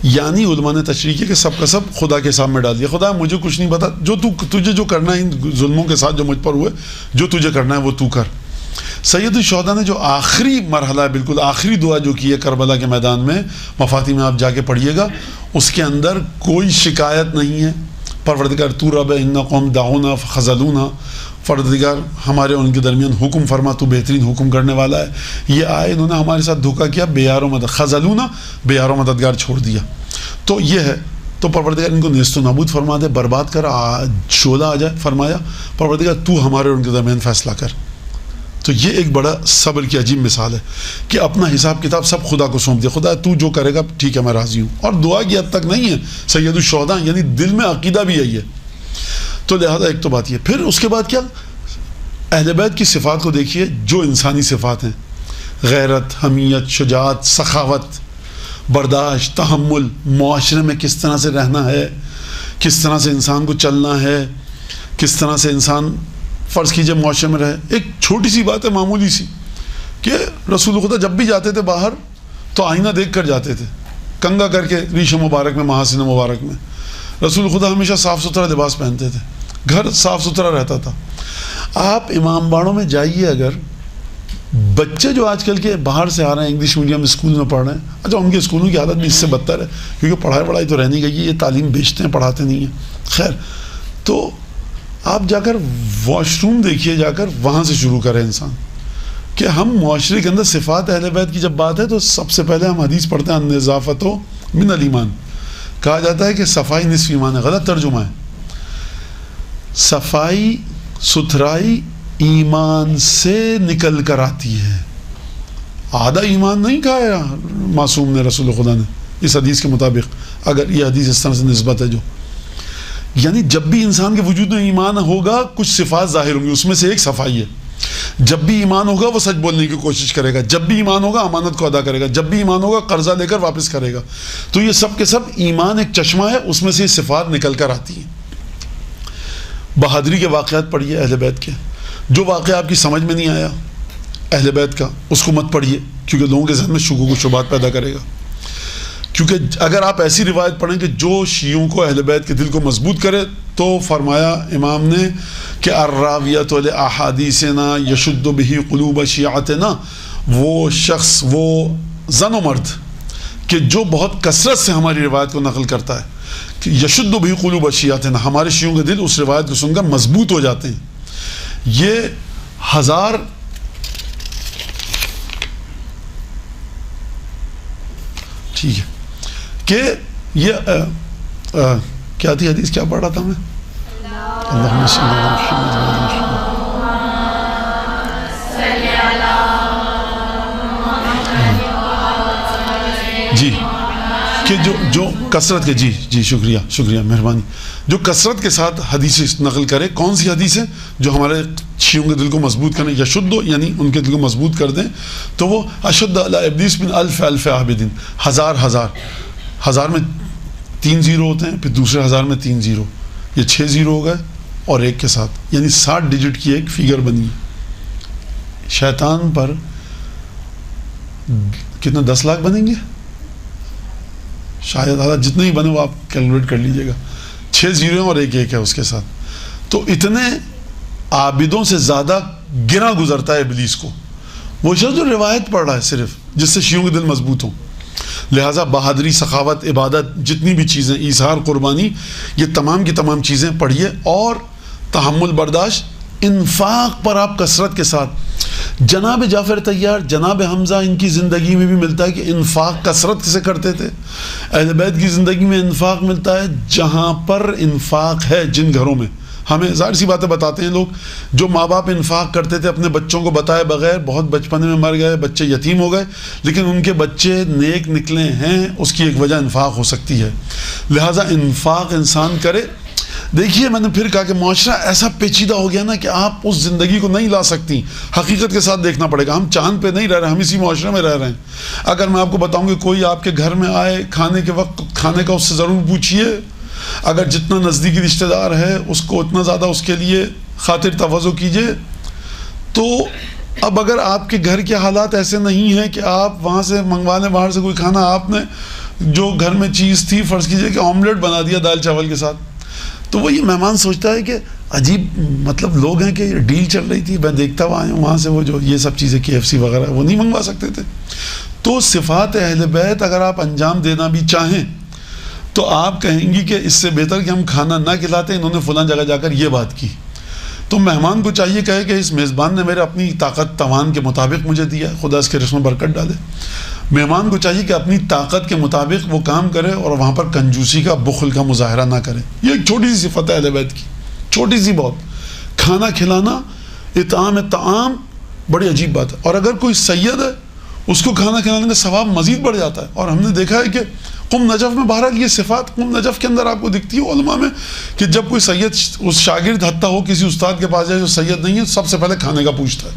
[SPEAKER 1] یعنی علماء نے تشریح کی کہ سب کا سب خدا کے سامنے ڈال دیا. خدا مجھے کچھ نہیں پتا، جو تجھے جو کرنا ہے ان ظلموں کے ساتھ جو مجھ پر ہوئے، جو تجھے کرنا ہے وہ تو کر. سید الشہداء نے جو آخری مرحلہ ہے، بالکل آخری دعا جو کی ہے کربلا کے میدان میں، مفاتی میں آپ جا کے پڑھیے گا، اس کے اندر کوئی شکایت نہیں ہے. پروردگار تو رب ان قوم دعونا فخذلونا، پروردگار ہمارے ان کے درمیان حکم فرما، تو بہترین حکم کرنے والا ہے. یہ آئے انہوں نے ہمارے ساتھ دھوکہ کیا، بے یار و مدد، خذلونا بے یار و مددگار چھوڑ دیا. تو یہ ہے، تو پروردگار ان کو نیست و نابود فرما دے، برباد کر، شعلہ آ جائے. فرمایا پروردگار تو ہمارے ان کے درمیان فیصلہ کر. تو یہ ایک بڑا صبر کی عجیب مثال ہے کہ اپنا حساب کتاب سب خدا کو سونپ دیا. خدا تو جو کرے گا ٹھیک ہے میں راضی ہوں. اور دعا کی حد تک نہیں ہے، سید الشہداء یعنی دل میں عقیدہ بھی ہے یہ. تو لہذا ایک تو بات یہ. پھر اس کے بعد کیا، اہل بیت کی صفات کو دیکھیے جو انسانی صفات ہیں، غیرت، حمیت، شجاعت، سخاوت، برداشت، تحمل، معاشرے میں کس طرح سے رہنا ہے، کس طرح سے انسان کو چلنا ہے، کس طرح سے انسان فرض کیجئے معاشرے میں رہے. ایک چھوٹی سی بات ہے معمولی سی کہ رسول خدا جب بھی جاتے تھے باہر تو آئینہ دیکھ کر جاتے تھے, کنگا کر کے ریش مبارک میں, محاسن مبارک میں. رسول خدا ہمیشہ صاف ستھرا لباس پہنتے تھے, گھر صاف ستھرا رہتا تھا. آپ امام باڑوں میں جائیے, اگر بچے جو آج کل کے باہر سے آ رہے ہیں انگلش میڈیم اسکول میں پڑھ رہے ہیں, اچھا ان کے اسکولوں کی حالت بھی اس سے بدتر ہے کیونکہ پڑھائی تو رہنی گئی ہے, یہ تعلیم بیچتے ہیں, پڑھاتے نہیں ہیں. خیر, تو آپ جا کر واش روم دیکھیے, جا کر وہاں سے شروع کریں انسان کہ ہم معاشرے کے اندر صفات اہل بیت کی جب بات ہے تو سب سے پہلے ہم حدیث پڑھتے ہیں النظافۃ من الایمان. کہا جاتا ہے کہ صفائی نصف ایمان ہے, غلط ترجمہ ہے. صفائی ستھرائی ایمان سے نکل کر آتی ہے, آدھا ایمان نہیں کہا ہے معصوم نے, رسول خدا نے, اس حدیث کے مطابق, اگر یہ حدیث اس طرح سے نسبت ہے جو, یعنی جب بھی انسان کے وجود میں ایمان ہوگا کچھ صفات ظاہر ہوں گی, اس میں سے ایک صفائی ہے. جب بھی ایمان ہوگا وہ سچ بولنے کی کوشش کرے گا, جب بھی ایمان ہوگا امانت کو ادا کرے گا, جب بھی ایمان ہوگا قرضہ لے کر واپس کرے گا. تو یہ سب کے سب ایمان ایک چشمہ ہے, اس میں سے یہ صفات نکل کر آتی ہیں. بہادری کے واقعات پڑھیے اہل بیت کے, جو واقعہ آپ کی سمجھ میں نہیں آیا اہل بیت کا اس کو مت پڑھیے کیونکہ لوگوں کے ذہن میں شکوک و شبہات پیدا کرے گا. کیونکہ اگر آپ ایسی روایت پڑھیں کہ جو شیعوں کو اہل بیت کے دل کو مضبوط کرے, تو فرمایا امام نے کہ الراویۃ لاحادیثنا یشد بہ قلوب شیعتنا, وہ شخص, وہ زن و مرد کہ جو بہت کثرت سے ہماری روایت کو نقل کرتا ہے, کہ یشد بہ قلوب شیعتنا, ہمارے شیعوں کے دل اس روایت کو سن کر مضبوط ہو جاتے ہیں. یہ ہزار ٹھیک ہے کہ یہ کیا تھی حدیث, کیا پڑھ رہا تھا میں, اللہم صلی علی محمد. جی کہ جو کثرت کے, جی شکریہ مہربانی, جو کثرت کے ساتھ حدیث نقل کرے. کون سی حدیث ہے جو ہمارے شیعوں کے دل کو مضبوط کریں, یشد یعنی ان کے دل کو مضبوط کر دیں, تو وہ اشد علی ابلیس من الف عابدین, ہزار میں 3 زیرو ہوتے ہیں, پھر دوسرے 1000 میں 3 زیرو, یہ 6 زیرو ہو گئے اور ایک کے ساتھ, یعنی 60 ڈیجٹ کی ایک فگر بنی. شیطان پر کتنا 10 لاکھ بنیں گے شاید, جتنے ہی بنے وہ آپ کیلکولیٹ کر لیجئے گا. 6 زیرو ہیں اور ایک ہے اس کے ساتھ. تو اتنے عابدوں سے زیادہ گرا گزرتا ہے ابلیس کو وہ شخص جو روایت پڑھ رہا ہے صرف, جس سے شیعوں کے دل مضبوط ہوں. لہٰذا بہادری, سخاوت, عبادت, جتنی بھی چیزیں, ایثار, قربانی, یہ تمام کی تمام چیزیں پڑھیے. اور تحمل, برداشت, انفاق پر آپ کثرت کے ساتھ. جناب جعفر طیار, جناب حمزہ, ان کی زندگی میں بھی ملتا ہے کہ انفاق کثرت سے کرتے تھے. اہل بیت کی زندگی میں انفاق ملتا ہے جہاں پر انفاق ہے. جن گھروں میں, ہمیں ظاہر سی باتیں بتاتے ہیں لوگ, جو ماں باپ انفاق کرتے تھے اپنے بچوں کو بتائے بغیر, بہت بچپنے میں مر گئے, بچے یتیم ہو گئے, لیکن ان کے بچے نیک نکلے ہیں, اس کی ایک وجہ انفاق ہو سکتی ہے. لہٰذا انفاق انسان کرے. دیکھیے میں نے پھر کہا کہ معاشرہ ایسا پیچیدہ ہو گیا نا کہ آپ اس زندگی کو نہیں لا سکتی, حقیقت کے ساتھ دیکھنا پڑے گا. ہم چاند پہ نہیں رہ رہے, ہم اسی معاشرے میں رہ رہے ہیں. اگر میں آپ کو بتاؤں کہ کوئی آپ کے گھر میں آئے کھانے کے وقت, کھانے کا اس سے ضرور پوچھیے. اگر جتنا نزدیکی رشتہ دار ہے اس کو اتنا زیادہ اس کے لیے خاطر تواضع کیجیے. تو اب اگر آپ کے گھر کے حالات ایسے نہیں ہیں کہ آپ وہاں سے منگوا لیں باہر سے کوئی کھانا, آپ نے جو گھر میں چیز تھی, فرض کیجیے کہ آملیٹ بنا دیا دال چاول کے ساتھ, تو وہ یہ مہمان سوچتا ہے کہ عجیب مطلب لوگ ہیں کہ ڈیل چل رہی تھی, میں دیکھتا ہوا آیا وہاں سے, وہ جو یہ سب چیزیں KFC وغیرہ وہ نہیں منگوا سکتے تھے. تو صفات اہل بیت اگر آپ انجام دینا بھی چاہیں تو آپ کہیں گی کہ اس سے بہتر کہ ہم کھانا نہ کھلاتے, انہوں نے فلاں جگہ جا کر یہ بات کی. تو مہمان کو چاہیے کہے کہ اس میزبان نے میرے اپنی طاقت توان کے مطابق مجھے دیا, خدا اس کے رزق میں برکت ڈالے. مہمان کو چاہیے کہ اپنی طاقت کے مطابق وہ کام کرے اور وہاں پر کنجوسی کا, بخل کا مظاہرہ نہ کرے. یہ ایک چھوٹی سی صفت ہے اہل بیت کی, چھوٹی سی بہت. کھانا کھلانا, اطعام طعام, بڑی عجیب بات ہے. اور اگر کوئی سید ہے اس کو کھانا کھلانے کا ثواب مزید بڑھ جاتا ہے. اور ہم نے دیکھا ہے کہ قم نجف میں بہرحال یہ صفات قم نجف کے اندر آپ کو دکھتی ہے علماء میں, کہ جب کوئی سید اس شاگرد حتیٰ ہو کسی استاد کے پاس جائے جو سید نہیں ہے, سب سے پہلے کھانے کا پوچھتا ہے.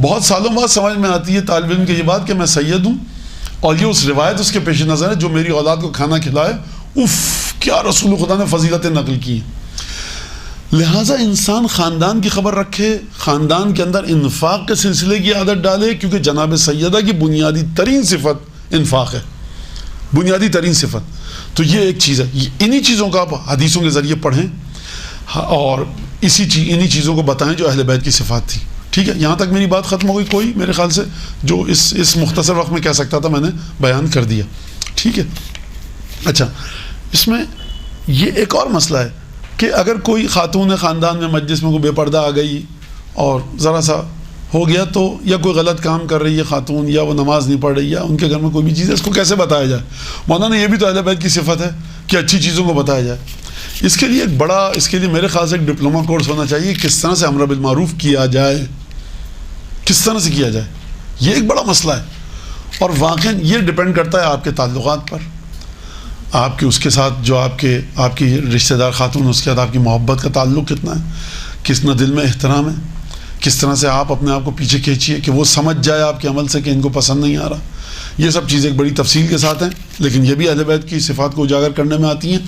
[SPEAKER 1] بہت سالوں بعد سمجھ میں آتی ہے طالب علم کی یہ بات کہ میں سید ہوں اور یہ اس روایت اس کے پیش نظر ہے جو میری اولاد کو کھانا کھلائے. اف, کیا رسول خدا نے فضیلتیں نقل کی ہیں. لہٰذا انسان خاندان کی خبر رکھے، خاندان کے اندر انفاق کے سلسلے کی عادت ڈالے، کیونکہ جناب سیدہ کی بنیادی ترین صفت انفاق ہے، بنیادی ترین صفت۔ تو یہ ایک چیز ہے، انہی چیزوں کا آپ حدیثوں کے ذریعے پڑھیں اور انہی چیزوں کو بتائیں جو اہل بیت کی صفات تھی۔ ٹھیک ہے، یہاں تک میری بات ختم ہو گئی؟ کوئی میرے خیال سے جو اس مختصر وقت میں کہہ سکتا تھا میں نے بیان کر دیا۔ ٹھیک ہے، اچھا اس میں یہ ایک اور مسئلہ ہے کہ اگر کوئی خاتون خاندان میں مجلس میں کوئی بے پردہ آ گئی اور ذرا سا ہو گیا تو، یا کوئی غلط کام کر رہی ہے خاتون، یا وہ نماز نہیں پڑھ رہی، یا ان کے گھر میں کوئی بھی چیز ہے، اس کو کیسے بتایا جائے؟ مولانا یہ بھی تو اہل بیت کی صفت ہے کہ اچھی چیزوں کو بتایا جائے۔ اس کے لیے میرے خیال سے ایک ڈپلومہ کورس ہونا چاہیے، کس طرح سے امر بالمعروف کیا جائے، کس طرح سے کیا جائے، یہ ایک بڑا مسئلہ ہے۔ اور واقعاً یہ ڈپینڈ کرتا ہے آپ کے تعلقات پر، آپ کے اس کے ساتھ جو آپ کی رشتہ دار خاتون، اس کے ساتھ آپ کی محبت کا تعلق کتنا ہے، کتنا دل میں احترام ہے، کس طرح سے آپ اپنے آپ کو پیچھے کھینچیے کہ وہ سمجھ جائے آپ کے عمل سے کہ ان کو پسند نہیں آ رہا۔ یہ سب چیزیں ایک بڑی تفصیل کے ساتھ ہیں، لیکن یہ بھی اہل بیت کی صفات کو اجاگر کرنے میں آتی ہیں،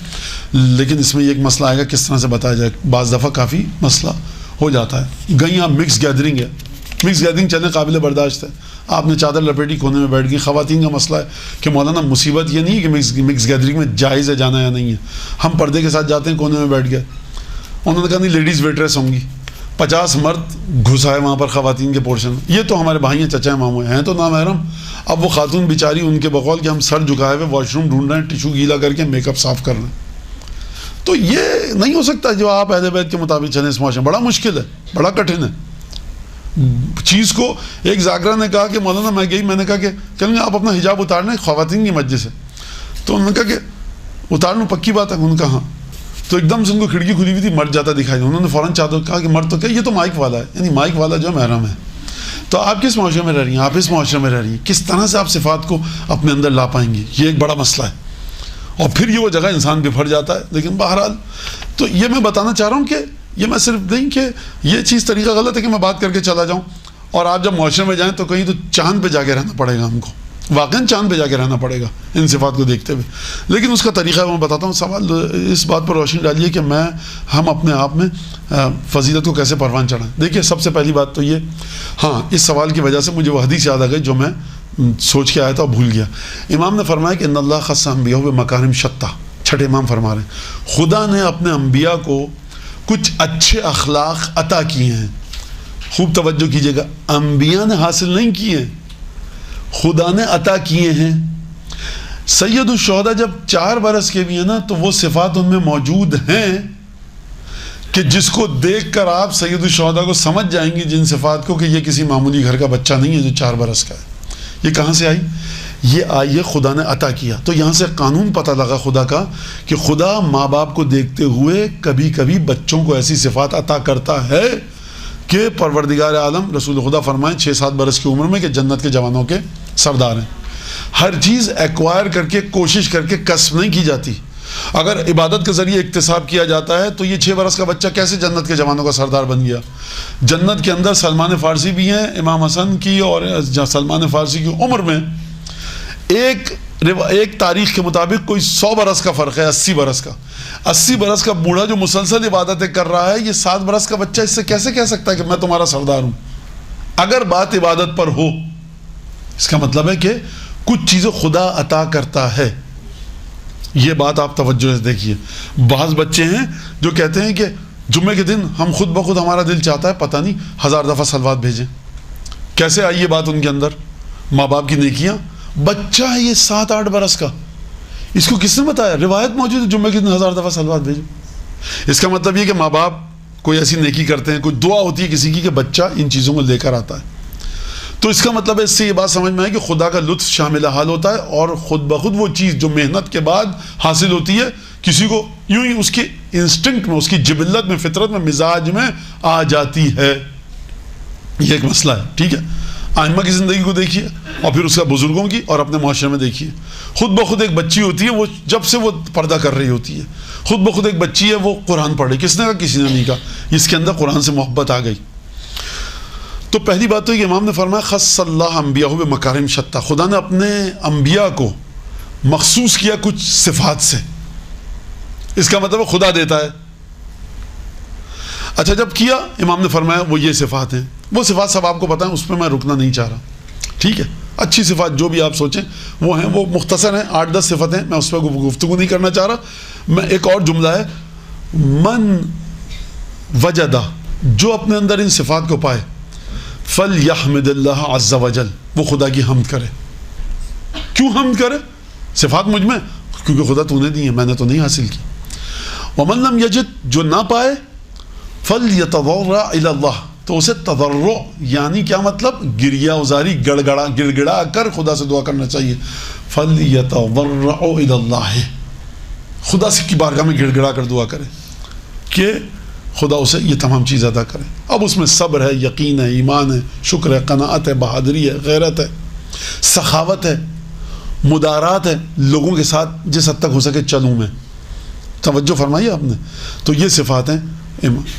[SPEAKER 1] لیکن اس میں یہ ایک مسئلہ آئے گا کس طرح سے بتایا جائے۔ بعض دفعہ کافی مسئلہ ہو جاتا ہے۔ گئی آپ مکس گیدرنگ ہے، مکس گیدرنگ چلنے قابل برداشت ہے، آپ نے چادر لپیٹی کونے میں بیٹھ گئی۔ خواتین کا مسئلہ ہے کہ مولانا مصیبت یہ نہیں ہے کہ مکس گیدرنگ میں جائز ہے جانا یا نہیں ہے، ہم پردے کے ساتھ جاتے ہیں، کونے میں بیٹھ گئے، انہوں نے کہا نہیں لیڈیز ویٹریس ہوں گی، 50 مرد گھسائے وہاں پر خواتین کے پورشن میں، یہ تو ہمارے بھائی ہیں، چچا ہیں، ماموں ہیں تو نامحرم۔ اب وہ خاتون بیچاری ان کے بقول کہ ہم سر جھکائے ہوئے واش روم ڈھونڈ رہے ہیں، ٹیشو گیلا کر کے میک اپ صاف کر رہے ہیں، تو یہ نہیں ہو سکتا جو آپ اہل بیت کے مطابق چلیں اس معاشرے میں۔ بڑا مشکل ہے، بڑا کٹھن ہے چیز کو۔ ایک ذاکرہ نے کہا کہ مولانا میں نے کہا کہ کہیں گے آپ اپنا حجاب اتار لیں، خواتین کی مجلس ہے، تو انہوں نے کہا کہ اتار لوں، پکی بات ہے؟ انہوں نے کہا ہاں۔ تو ایک دم سے ان کو کھڑکی کھلی ہوئی تھی، مرد جاتا دکھائی، انہوں نے فوراً چادر کہا کہ مرد تو کیا، یہ تو مائک والا ہے، یعنی مائک والا جو محرم ہے۔ تو آپ کس معاشرے میں رہ رہی ہیں، آپ اس معاشرے میں رہ رہی ہیں، کس طرح سے آپ صفات کو اپنے اندر لا پائیں گی، یہ ایک بڑا مسئلہ ہے۔ اور پھر یہ وہ جگہ انسان بفر جاتا ہے۔ لیکن بہرحال تو یہ میں بتانا چاہ رہا ہوں کہ یہ میں صرف نہیں کہ یہ چیز طریقہ غلط ہے کہ میں بات کر کے چلا جاؤں، اور آپ جب معاشرے میں جائیں تو کہیں تو چاند پہ جا کے رہنا پڑے گا ہم کو، واقعاً چاند پہ جا کے رہنا پڑے گا ان صفات کو دیکھتے ہوئے۔ لیکن اس کا طریقہ میں بتاتا ہوں۔ سوال اس بات پر روشنی ڈالیے کہ ہم اپنے آپ میں فضیلت کو کیسے پروان چڑھائیں۔ دیکھیے سب سے پہلی بات تو یہ، ہاں اس سوال کی وجہ سے مجھے وہ حدیث یاد آ گئی جو میں سوچ کے آیا تھا اور بھول گیا۔ امام نے فرمایا کہ ان اللہ خص انبیاء بمکارم شتیٰ، چھٹے امام فرما رہے ہیں خدا نے اپنے انبیاء کو کچھ اچھے اخلاق عطا کیے ہیں۔ خوب توجہ کیجئے گا، انبیاء نے حاصل نہیں کیے، خدا نے عطا کیے ہیں۔ سید الشہداء جب 4 برس کے بھی ہیں نا تو وہ صفات ان میں موجود ہیں کہ جس کو دیکھ کر آپ سید الشہداء کو سمجھ جائیں گے، جن صفات کو، کہ یہ کسی معمولی گھر کا بچہ نہیں ہے جو 4 برس کا ہے۔ یہ کہاں سے آئی؟ یہ آئی ہے خدا نے عطا کیا۔ تو یہاں سے قانون پتہ لگا خدا کا کہ خدا ماں باپ کو دیکھتے ہوئے کبھی کبھی بچوں کو ایسی صفات عطا کرتا ہے کہ پروردگار عالم رسول خدا فرمائیں 6-7 برس کی عمر میں کہ جنت کے جوانوں کے سردار ہیں۔ ہر چیز ایکوائر کر کے، کوشش کر کے کسب نہیں کی جاتی۔ اگر عبادت کے ذریعے اکتساب کیا جاتا ہے تو یہ 6 برس کا بچہ کیسے جنت کے جوانوں کا سردار بن گیا؟ جنت کے اندر سلمان فارسی بھی ہیں، امام حسن کی اور سلمان فارسی کی عمر میں ایک تاریخ کے مطابق کوئی 100 برس کا فرق ہے، 80 برس کا۔ 80 برس کا بوڑھا جو مسلسل عبادتیں کر رہا ہے، یہ 7 برس کا بچہ اس سے کیسے کہہ سکتا ہے کہ میں تمہارا سردار ہوں؟ اگر بات عبادت پر ہو، اس کا مطلب ہے کہ کچھ چیزیں خدا عطا کرتا ہے۔ یہ بات آپ توجہ سے دیکھیے۔ بعض بچے ہیں جو کہتے ہیں کہ جمعے کے دن ہم خود بخود ہمارا دل چاہتا ہے پتہ نہیں 1000 دفعہ صلوات بھیجیں۔ کیسے آئی یہ بات ان کے اندر؟ ماں باپ کی نیکیاں۔ بچہ ہے یہ 7-8 برس کا، اس کو کس نے بتایا؟ روایت موجود ہے جمعے کے دن 1000 دفعہ صلوات بھیجو۔ اس کا مطلب یہ کہ ماں باپ کوئی ایسی نیکی کرتے ہیں، کوئی دعا ہوتی ہے کسی کی کہ بچہ ان چیزوں کو لے کر آتا ہے۔ تو اس کا مطلب ہے اس سے یہ بات سمجھ میں آئے کہ خدا کا لطف شامل حال ہوتا ہے، اور خود بخود وہ چیز جو محنت کے بعد حاصل ہوتی ہے کسی کو یوں ہی اس کی انسٹنکٹ میں، اس کی جبلت میں، فطرت میں، مزاج میں آ جاتی ہے۔ یہ ایک مسئلہ ہے، ٹھیک ہے۔ آئمہ کی زندگی کو دیکھیے اور پھر اس کا بزرگوں کی، اور اپنے معاشرے میں دیکھیے۔ خود بخود ایک بچی ہوتی ہے، وہ جب سے وہ پردہ کر رہی ہوتی ہے، خود بخود ایک بچی ہے وہ قرآن پڑھ رہی، کس نے کہا؟ کسی نے نہیں کہا، اس کے اندر قرآن سے محبت آ گئی۔ تو پہلی بات تو یہ کہ امام نے فرمایا خص اللہ انبیاء بمکارم شتیٰ، خدا نے اپنے انبیاء کو مخصوص کیا کچھ صفات سے۔ اس کا مطلب خدا دیتا ہے۔ اچھا جب کیا امام نے فرمایا وہ یہ صفات ہیں. وہ صفات سب آپ کو پتہ ہیں, اس پہ میں رکنا نہیں چاہ رہا, ٹھیک ہے. اچھی صفات جو بھی آپ سوچیں وہ ہیں, وہ مختصر ہیں, 8-10 صفتیں, میں اس پہ گفتگو نہیں کرنا چاہ رہا. میں ایک اور جملہ ہے, من وجدہ, جو اپنے اندر ان صفات کو پائے, فَلْيَحْمِدِ اللَّهَ عَزَّ وَجَلَ, وہ خدا کی حمد کرے. کیوں حمد کرے؟ صفات مجھ میں, کیونکہ خدا تو نے دی ہیں, میں نے تو نہیں حاصل کی. وَمَن لَمْ يَجِدْ, جو نہ پائے, فَلْيَتَضَرَّعْ إِلَى اللَّهِ, تو اسے تضرع یعنی کیا مطلب, گریہ ازاری, گڑ گڑا کر خدا سے دعا کرنا چاہیے. فَلْيَتَضَرَّعُ إِلَى اللَّهِ, خدا سے کی بارگاہ میں گڑ گڑا کر دعا کرے کہ خدا اسے یہ تمام چیز ادا کرے. اب اس میں صبر ہے, یقین ہے, ایمان ہے, شکر ہے, قناعت ہے, بہادری ہے, غیرت ہے, سخاوت ہے, مدارات ہے, لوگوں کے ساتھ جس حد تک ہو سکے چلوں میں. توجہ فرمائیے آپ نے. تو یہ صفات ہیں.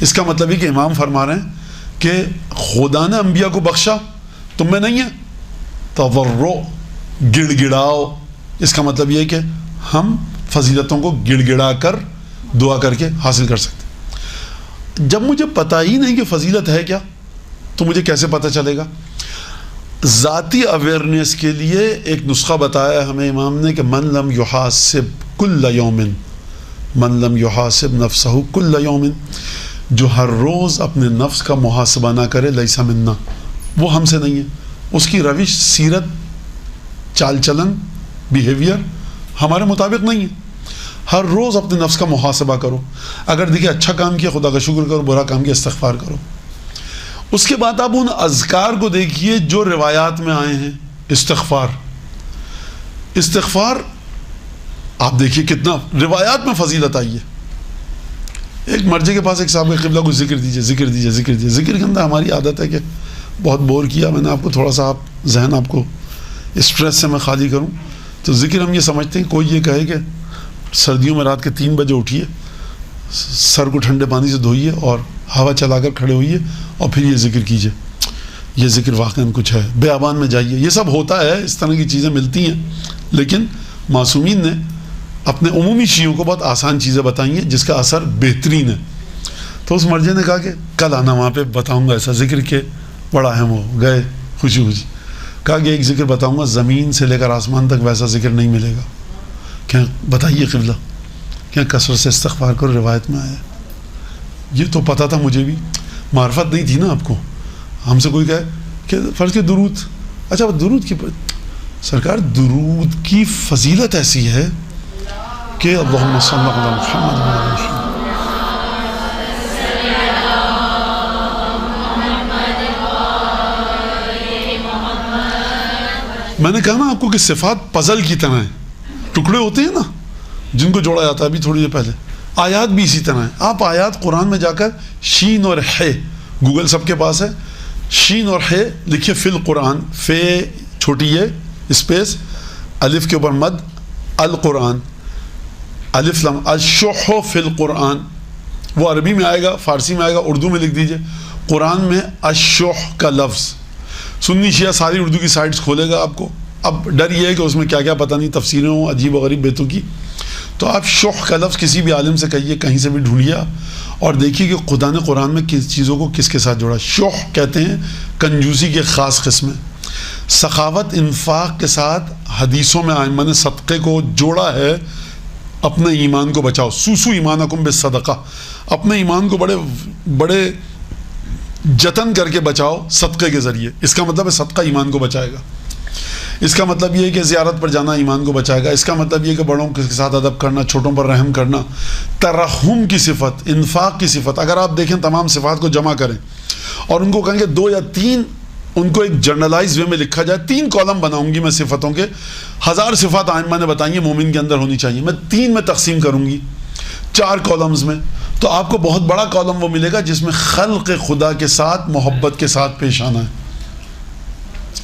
[SPEAKER 1] اس کا مطلب ہے کہ امام فرما رہے ہیں کہ خدا نے انبیاء کو بخشا, تم میں نہیں ہے. تضرع, گڑ گڑاؤ, اس کا مطلب یہ ہے کہ ہم فضیلتوں کو گڑ گڑا کر دعا کر کے حاصل کر سکتے. جب مجھے پتہ ہی نہیں کہ فضیلت ہے کیا, تو مجھے کیسے پتہ چلے گا؟ ذاتی اویئرنیس کے لیے ایک نسخہ بتایا ہمیں امام نے کہ من لم یحاسب کل یوم, من لم یحاسب نفسہ کل یوم, جو ہر روز اپنے نفس کا محاسبہ نہ کرے, لیسا منا, وہ ہم سے نہیں ہے. اس کی روش, سیرت, چال چلن, بیہیویئر ہمارے مطابق نہیں ہے. ہر روز اپنے نفس کا محاسبہ کرو. اگر دیکھیں اچھا کام کیا خدا کا شکر کرو, برا کام کیا استغفار کرو. اس کے بعد آپ ان اذکار کو دیکھیے جو روایات میں آئے ہیں. استغفار آپ دیکھیے کتنا روایات میں فضیلت آئی ہے. ایک مرجے کے پاس ایک صاحب قبلہ کو ذکر دیجئے, ذکر دیجئے, ذکر دیجئے. ذکر کے اندر ہماری عادت ہے کہ بہت بور کیا میں نے آپ کو, تھوڑا سا آپ ذہن آپ کو اسٹریس سے میں خالی کروں. تو ذکر ہم یہ سمجھتے ہیں, کوئی یہ کہے کہ سردیوں میں رات کے 3 بجے اٹھیے, سر کو ٹھنڈے پانی سے دھوئیے اور ہوا چلا کر کھڑے ہوئیے اور پھر یہ ذکر کیجئے. یہ ذکر واقعاً کچھ ہے. بیابان میں جائیے, یہ سب ہوتا ہے, اس طرح کی چیزیں ملتی ہیں. لیکن معصومین نے اپنے عمومی شیعوں کو بہت آسان چیزیں بتائی ہیں جس کا اثر بہترین ہے. تو اس مرجے نے کہا کہ کل آنا, وہاں پہ بتاؤں گا ایسا ذکر کہ بڑا اہم ہو. گئے خوشی خوشی. کہا کہ ایک ذکر بتاؤں گا, زمین سے لے کر آسمان تک ویسا ذکر نہیں ملے گا. کیا بتائیے قبلہ, کیا کثرت سے استغفار کرو, روایت میں آیا. یہ تو پتہ تھا مجھے بھی, معرفت نہیں تھی نا آپ کو. ہم سے کوئی کہے کہ فرض کے درود, اچھا درود کی سرکار, درود کی فضیلت ایسی ہے کہ اللہم صلی اللہ علیہ محمد. میں نے کہا نا آپ کو کہ صفات پزل کی طرح ہیں, ٹکڑے ہوتے ہیں نا جن کو جوڑا جاتا ہے. ابھی تھوڑی دیر پہلے آیات بھی اسی طرح ہیں. آپ آیات قرآن میں جا کر شین اور ہے, گوگل سب کے پاس ہے, شین اور ہے لکھیے فی القرآن, فے چھوٹی ہے اسپیس, الف کے اوپر مد, القرآن, الف لام, الشح فی القرآن. وہ عربی میں آئے گا, فارسی میں آئے گا, اردو میں لکھ دیجئے. قرآن میں الشح کا لفظ, سنی شیعہ ساری اردو کی سائٹس کھولے گا آپ کو. اب ڈر یہ ہے کہ اس میں کیا کیا پتہ نہیں تفسیریں ہوں عجیب و غریب بیتوں کی. تو آپ شح کا لفظ کسی بھی عالم سے کہیے, کہیں سے بھی ڈھونڈیے اور دیکھیے کہ خدا نے قرآن میں کس چیزوں کو کس کے ساتھ جوڑا. شح کہتے ہیں کنجوسی کے خاص قسم ہے. سخاوت, انفاق کے ساتھ حدیثوں میں آئمہ نے صدقے کو جوڑا ہے. اپنے ایمان کو بچاؤ, سوسو ایمانکم بالصدقہ, اپنے ایمان کو بڑے بڑے جتن کر کے بچاؤ صدقے کے ذریعے. اس کا مطلب ہے صدقہ ایمان کو بچائے گا. اس کا مطلب یہ ہے کہ زیارت پر جانا ایمان کو بچائے گا. اس کا مطلب یہ ہے کہ بڑوں کے ساتھ ادب کرنا, چھوٹوں پر رحم کرنا, ترحم کی صفت, انفاق کی صفت. اگر آپ دیکھیں تمام صفات کو جمع کریں اور ان کو کہیں گے 2 یا 3 ان کو ایک جرنلائز وے میں لکھا جائے, 3 کالم بناؤں گی میں صفتوں کے. 1000 صفات آئمہ نے بتائیں گے مومن کے اندر ہونی چاہیے. میں 3 میں تقسیم کروں گی, 4 کالمز میں. تو آپ کو بہت بڑا کالم وہ ملے گا جس میں خلق خدا کے ساتھ محبت کے ساتھ پیش آنا ہے,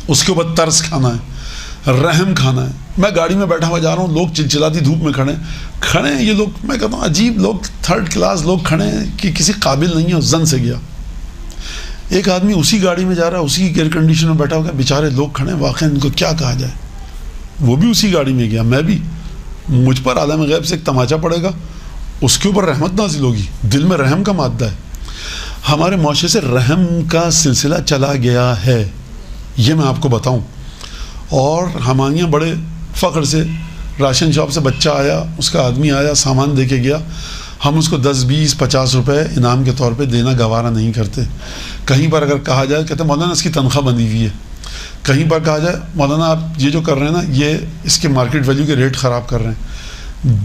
[SPEAKER 1] اس کے اوپر ترس کھانا ہے, رحم کھانا ہے. میں گاڑی میں بیٹھا ہوا جا رہا ہوں, لوگ چلچلاتی دھوپ میں کھڑے ہیں. یہ لوگ, میں کہتا ہوں عجیب لوگ, 3rd کلاس لوگ کھڑے ہیں کہ کسی قابل نہیں ہے, زن سے گیا. ایک آدمی اسی گاڑی میں جا رہا ہے, اسی ایئر کنڈیشن میں بیٹھا ہوگا, بیچارے لوگ کھڑے ہیں, واقعا ان کو کیا کہا جائے. وہ بھی اسی گاڑی میں گیا, میں بھی. مجھ پر عالم غیب سے ایک تماچا پڑے گا, اس کے اوپر رحمت نازل ہوگی. دل میں رحم کا مادہ ہے. ہمارے معاشرے سے رحم کا سلسلہ چلا گیا ہے، یہ میں آپ کو بتاؤں. اور ہمارے یہاں بڑے فخر سے راشن شاپ سے بچہ آیا، اس کا آدمی آیا، سامان دے کے گیا، ہم اس کو 10 20 50 روپے انعام کے طور پہ دینا گوارا نہیں کرتے. کہیں پر اگر کہا جائے کہتے ہیں مولانا اس کی تنخواہ بندی ہوئی ہے. کہیں پر کہا جائے مولانا آپ یہ جو کر رہے ہیں نا یہ اس کے مارکیٹ ویلیو کے ریٹ خراب کر رہے ہیں.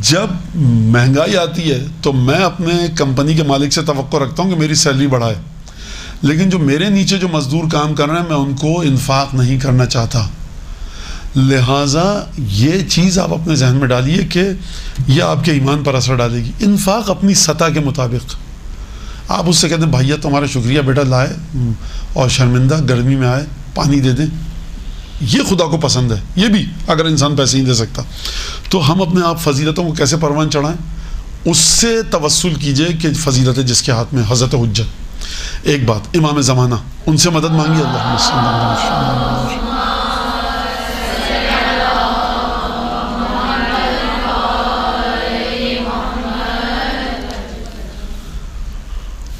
[SPEAKER 1] جب مہنگائی آتی ہے تو میں اپنے کمپنی کے مالک سے توقع رکھتا ہوں کہ میری سیلری بڑھائے، لیکن جو میرے نیچے جو مزدور کام کر رہے ہیں میں ان کو انفاق نہیں کرنا چاہتا. لہٰذا یہ چیز آپ اپنے ذہن میں ڈالیے کہ یہ آپ کے ایمان پر اثر ڈالے گی. انفاق اپنی سطح کے مطابق. آپ اس سے کہتے ہیں بھائیا تمہارا شکریہ بیٹا لائے اور شرمندہ گرمی میں آئے پانی دے دیں، یہ خدا کو پسند ہے. یہ بھی اگر انسان پیسے نہیں دے سکتا تو ہم اپنے آپ فضیلتوں کو کیسے پروان چڑھائیں، اس سے توسل کیجئے کہ فضیلتیں جس کے ہاتھ میں. حضرت حجت ایک بات، امام زمانہ، ان سے مدد مانگی. اللہ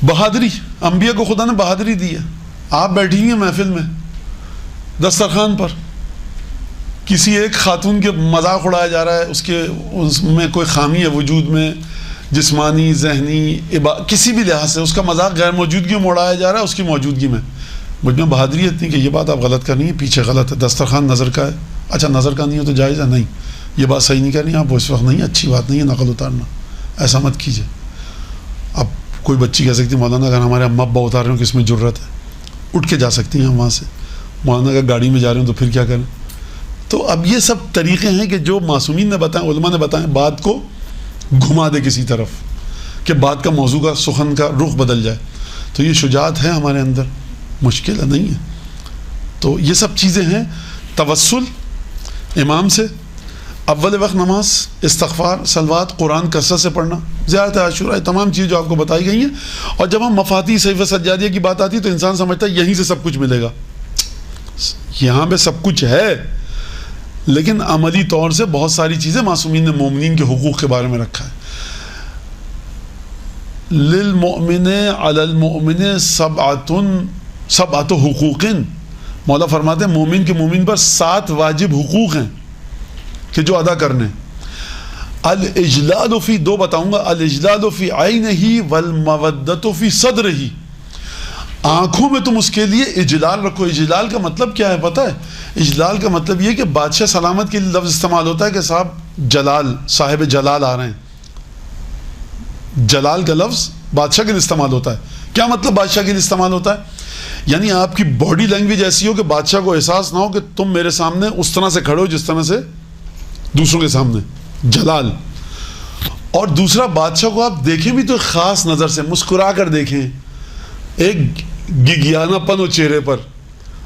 [SPEAKER 1] بہادری، انبیاء کو خدا نے بہادری دی ہے. آپ بیٹھی ہوئی ہیں محفل میں دسترخوان پر، کسی ایک خاتون کے مذاق اڑایا جا رہا ہے، اس میں کوئی خامی ہے وجود میں، جسمانی ذہنی کسی بھی لحاظ سے اس کا مذاق غیر موجودگی میں اڑایا جا رہا ہے، اس کی موجودگی میں. مجھ میں بہادری اتنی کہ یہ بات آپ غلط کرنی ہے، پیچھے غلط ہے. دسترخوان نظر کا ہے، اچھا نظر کا نہیں ہے تو جائز ہے، نہیں یہ بات صحیح نہیں کرنی، آپ اس وقت نہیں، اچھی بات نہیں ہے نقل اتارنا، ایسا مت کیجیے. اب کوئی بچی کہہ سکتی مولانا اگر ہمارے اماں ابا اتار رہے ہوں کس میں جرت ہے، اٹھ کے جا سکتی ہیں وہاں سے. مولانا اگر گاڑی میں جا رہے ہوں تو پھر کیا کریں. تو اب یہ سب طریقے ہیں کہ جو معصومین نے بتائیں، علماء نے بتائیں، بات کو گھما دے کسی طرف کہ بات کا موضوع کا سخن کا رخ بدل جائے. تو یہ شجاعت ہے ہمارے اندر، مشکل نہیں ہے. تو یہ سب چیزیں ہیں. توسل امام سے، اول وقت نماز، استغفار، صلوات، قرآن کثرت سے پڑھنا، زیارت عاشورہ، تمام چیزیں جو آپ کو بتائی گئی ہیں. اور جب ہم مفاتیح صحیفہ سجادیہ کی بات آتی ہے تو انسان سمجھتا ہے یہیں سے سب کچھ ملے گا. یہاں پہ سب کچھ ہے، لیکن عملی طور سے بہت ساری چیزیں معصومین نے مومنین کے حقوق کے بارے میں رکھا ہے. للمؤمن علی المؤمن سبعۃ حقوق، مولا فرماتے ہیں مومن کے مومن پر 7 واجب حقوق ہیں کہ جو ادا کرنے. الاجلال فی، 2 بتاؤں گا، الاجلال فی عینہ والمودۃ فی صدرہ. آنکھوں میں تم اس کے لیے اجلال رکھو. اجلال کا مطلب کیا ہے پتہ ہے؟ اجلال کا مطلب یہ کہ بادشاہ سلامت کے لیے لفظ استعمال ہوتا ہے کہ صاحب جلال، صاحب جلال آ رہے ہیں. جلال کا لفظ بادشاہ کے لیے استعمال ہوتا ہے. کیا مطلب بادشاہ کے لیے استعمال ہوتا ہے؟ یعنی آپ کی باڈی لینگویج ایسی ہو کہ بادشاہ کو احساس نہ ہو کہ تم میرے سامنے اس طرح سے کھڑے ہو جس طرح سے دوسروں کے سامنے. جلال. اور دوسرا بادشاہ کو آپ دیکھیں بھی تو خاص نظر سے مسکرا کر دیکھیں، ایک گگیانا پن ہو چہرے پر.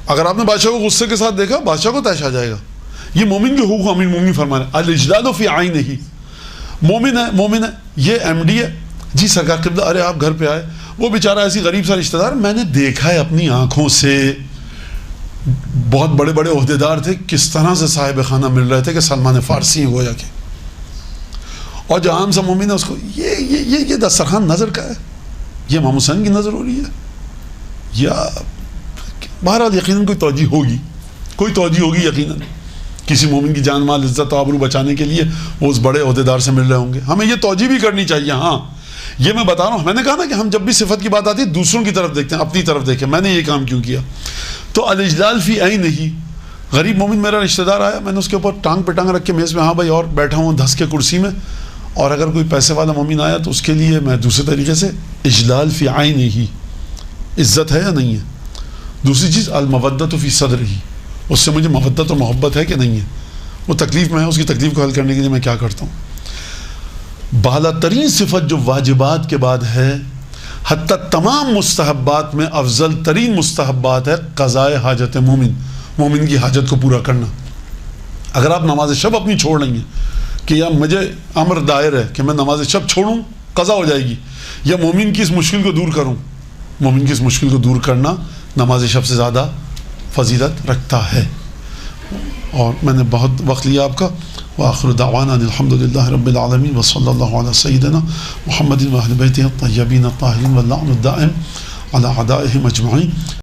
[SPEAKER 1] اگر آپ نے بادشاہ کو غصے کے ساتھ دیکھا بادشاہ کو تیش آ جائے گا. یہ مومن کے حقوق امیر مومن فرما رہے ہیں. الاجلال فی عینہ، مومن ہے، مومن ہے، یہ ایم ڈی ہے جی سرکار قبلہ، ارے آپ گھر پہ آئے، وہ بیچارہ ایسی غریب سا رشتہ دار میں نے دیکھا ہے اپنی آنکھوں سے، بہت بڑے بڑے عہدیدار تھے، کس طرح سے صاحب خانہ مل رہے تھے کہ سلمان فارسی ہیں گویا کہ. اور جو عام سا مومن ہے اس کو یہ دسترخوان نظر کا ہے، یہ امام حسین کی نظر ہو رہی ہے، یا بہرحال یقیناً کوئی توجہ ہوگی یقیناً. کسی مومن کی جان مال عزت و آبرو بچانے کے لیے وہ اس بڑے عہدیدار سے مل رہے ہوں گے. ہمیں یہ توجہ بھی کرنی چاہیے. ہاں یہ میں بتا رہا ہوں، میں نے کہا نا کہ ہم جب بھی صفت کی بات آتی ہے دوسروں کی طرف دیکھتے ہیں، اپنی طرف دیکھیں میں نے یہ کام کیوں کیا. تو الاجلال فی عینہ، غریب مومن میرا رشتہ دار آیا، میں نے اس کے اوپر ٹانگ پہ ٹانگ رکھ کے میز میں، ہاں بھائی، اور بیٹھا ہوں دھس کے کرسی میں. اور اگر کوئی پیسے والا مومن آیا تو اس کے لیے میں دوسرے طریقے سے اجلال فی عینہ، عزت ہے یا نہیں ہے. دوسری چیز المودۃ فی صدرہ، اس سے مجھے مودت اور محبت ہے کہ نہیں ہے. وہ تکلیف میں ہے، اس کی تکلیف کو حل کرنے کے لیے میں کیا کرتا ہوں. بالا ترین صفت جو واجبات کے بعد ہے، حتیٰ تمام مستحبات میں افضل ترین مستحبات ہے قضاء حاجت مومن کی حاجت کو پورا کرنا. اگر آپ نماز شب اپنی چھوڑ رہی ہیں کہ یا مجھے امر دائر ہے کہ میں نماز شب چھوڑوں قضا ہو جائے گی، یا مومن کی اس مشکل کو دور کروں، مومن کی اس مشکل کو دور کرنا نماز شب سے زیادہ فضیلت رکھتا ہے. اور میں نے بہت وقت لیا آپ کا. وآخر دعوانا الحمدللہ رب العالمین وصلی اللہ علی سیدنا محمد و اہل بیتہ الطیبین الطاہرین واللعن الدائم على أعدائهم أجمعين.